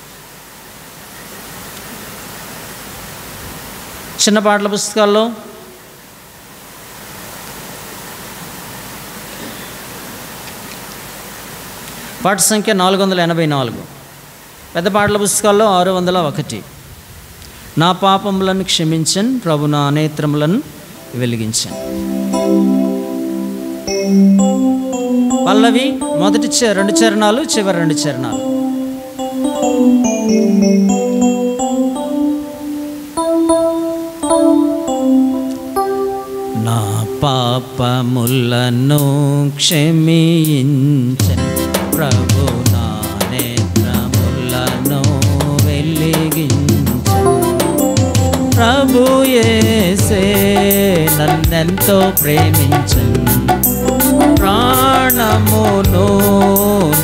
చిన్న పాటల పుస్తకాల్లో పాట సంఖ్య 484, పెద్ద పాటల పుస్తకాల్లో 601. నా పాపములను క్షమించన్ ప్రభు నా నేత్రములను వెలిగించన్. పల్లవి మొదటి 2 చరణాలు, చివరి 2 చరణాలు. నా పాపములను క్షమించన్ ప్రభు నా నేత్రములను వెలిగించన్. ప్రభు యేసే నన్నెంతో ప్రేమించన్, ప్రాణమును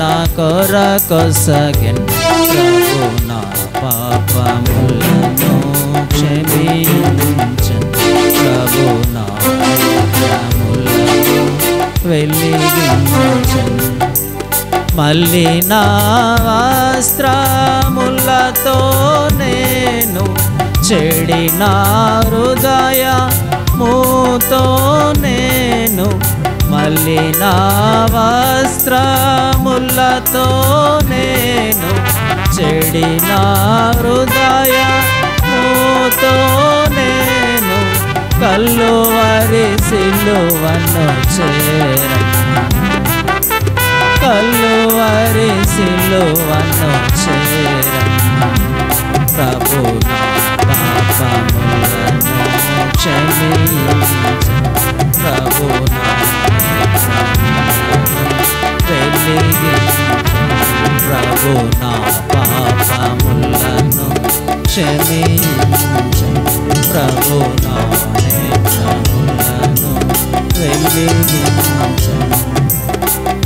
నా కొరకొసగెన్. ప్రభు నా పాపములను క్షమించన్, ప్రభు నా నేత్రములను వెలిగించన్. మళ్ళీ నా వస్త్రములతో నేను చెడిన హృదయముతో నేను, మళ్ళీ నా వస్త్రములతో నేను చెడిన హృదయముతో నేను కల్లువరి సిలువను చేరను, కల్లువరి సిలువను చేరను. ప్రభు నా పాపములను క్షమించు, ప్రభు నా నేత్రములను వెలిగించు. ప్రభు నా పాపములను క్షమించు, ప్రభు నా నేత్రములను వెలిగించు.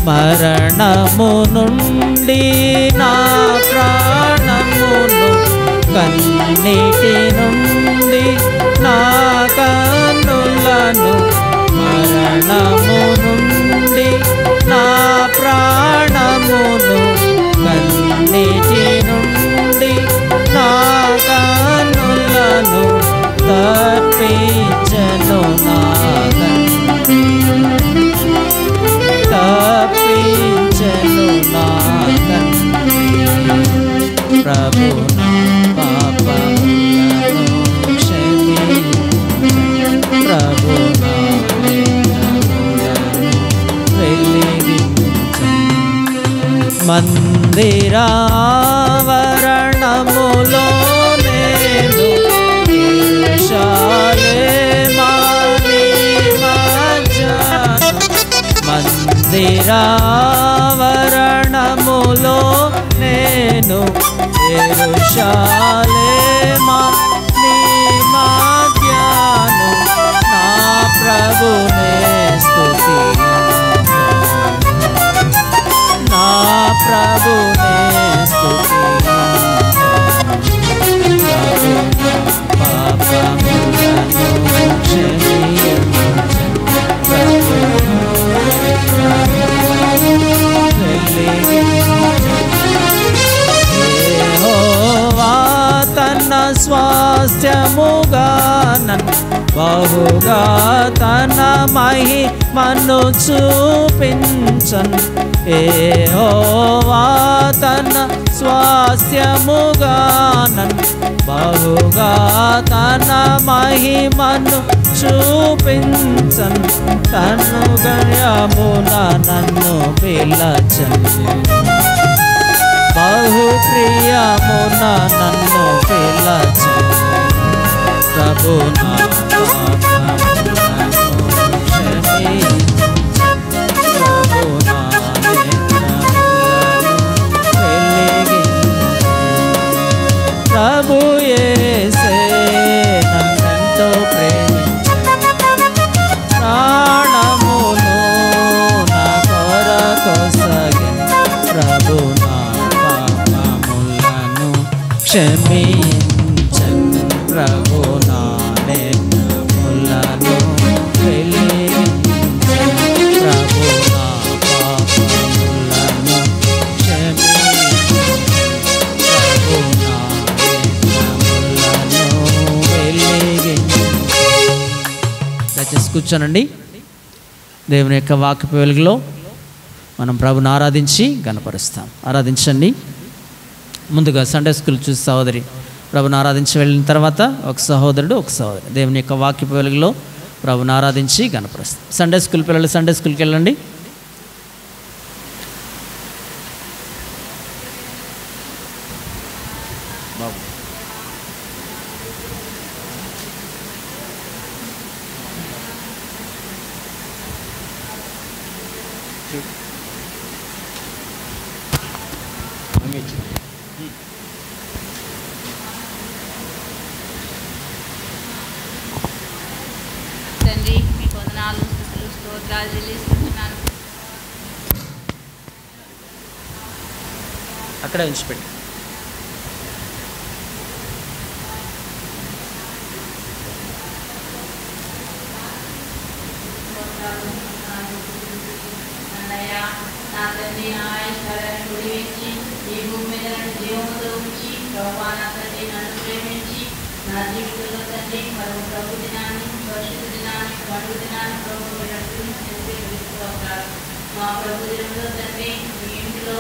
మరణము నుండి నా ప్రాణమును, కన్నీటి నుండి నా కన్నులను, మరణము నుండి నా ప్రాణమును, కన్నీటి నుండి నా కన్నులను తప్పించెను నా తండ్రి, తప్పించెను నా తండ్రి. ప్రభు నా పాపములను క్షమించు, ప్రభు నా నేత్రములను వెలిగించు. మందిరా నీరావరణములో నేను యెరూషలేమా నీ మధ్యాను నా ప్రభునే స్తుతింతును నా ప్రభునే యెహోవా తన స్వాస్థ్యముగా నన్ను బహుగా తన మహిమను చూపించన్ యెహోవా తన స్వాస్థ్యముగా నన్ను బహుగా తన మహిమను చూపించన్ తను గణ్యమున నన్ను పిలచన్ బహు ప్రియమున నన్ను పిలచన్ ప్రభు నా పాపములను క్షమించు ప్రభు నా నేత్రములను వెలిగించు ప్రభు యేసే నన్నెంతో ప్రేమించాడు ప్రాణమును నా కొరకొసగిన ప్రభు నా పాపములను క్షమించు ప్రభు నా నేత్రములను వెలిగించు ప్రభు నా పాపములను క్షమించు ప్రభు నా నేత్రములను వెలిగించు. దయచేసి కూర్చోనండి. దేవుని యొక్క వాక్యపు వెలుగులో మనం ప్రభుని ఆరాధించి గణపరుస్తాం. ఆరాధించండి. ముందుగా సండే స్కూల్ చూసి సహోదరి ప్రభుని ఆరాధించి వెళ్ళిన తర్వాత ఒక సహోదరుడు ఒక సహోదరి దేవుని యొక్క వాక్యపు వెలుగులో ప్రభుని ఆరాధించి గణపరుస్తాం. సండే స్కూల్ పిల్లలు సండే స్కూల్కి వెళ్ళండి. తండ్రి మీకు వందనాలు స్తుతులు స్తోత్రాలు చెల్లిస్తున్నాను. అక్కడే ఉంచిపెట్టి అన్నయ్య నా తండ్రి నా ఐశ్వర్యాన్ని కుడివించి ఈ భూమి మీద నన్ను జీవముతో ఉంచి ప్రభువా నా తండ్రి నన్ను ప్రేమించి నా జీవితంలో తండ్రి మరొక ప్రభు దినాన్ని పరిశుద్ధ దినాన్ని పండుగ దినాన్ని ప్రభు మీరు నడుపుతూ ఉంటారు. మా ప్రభు దినంలో తండ్రి మీ ఇంటిలో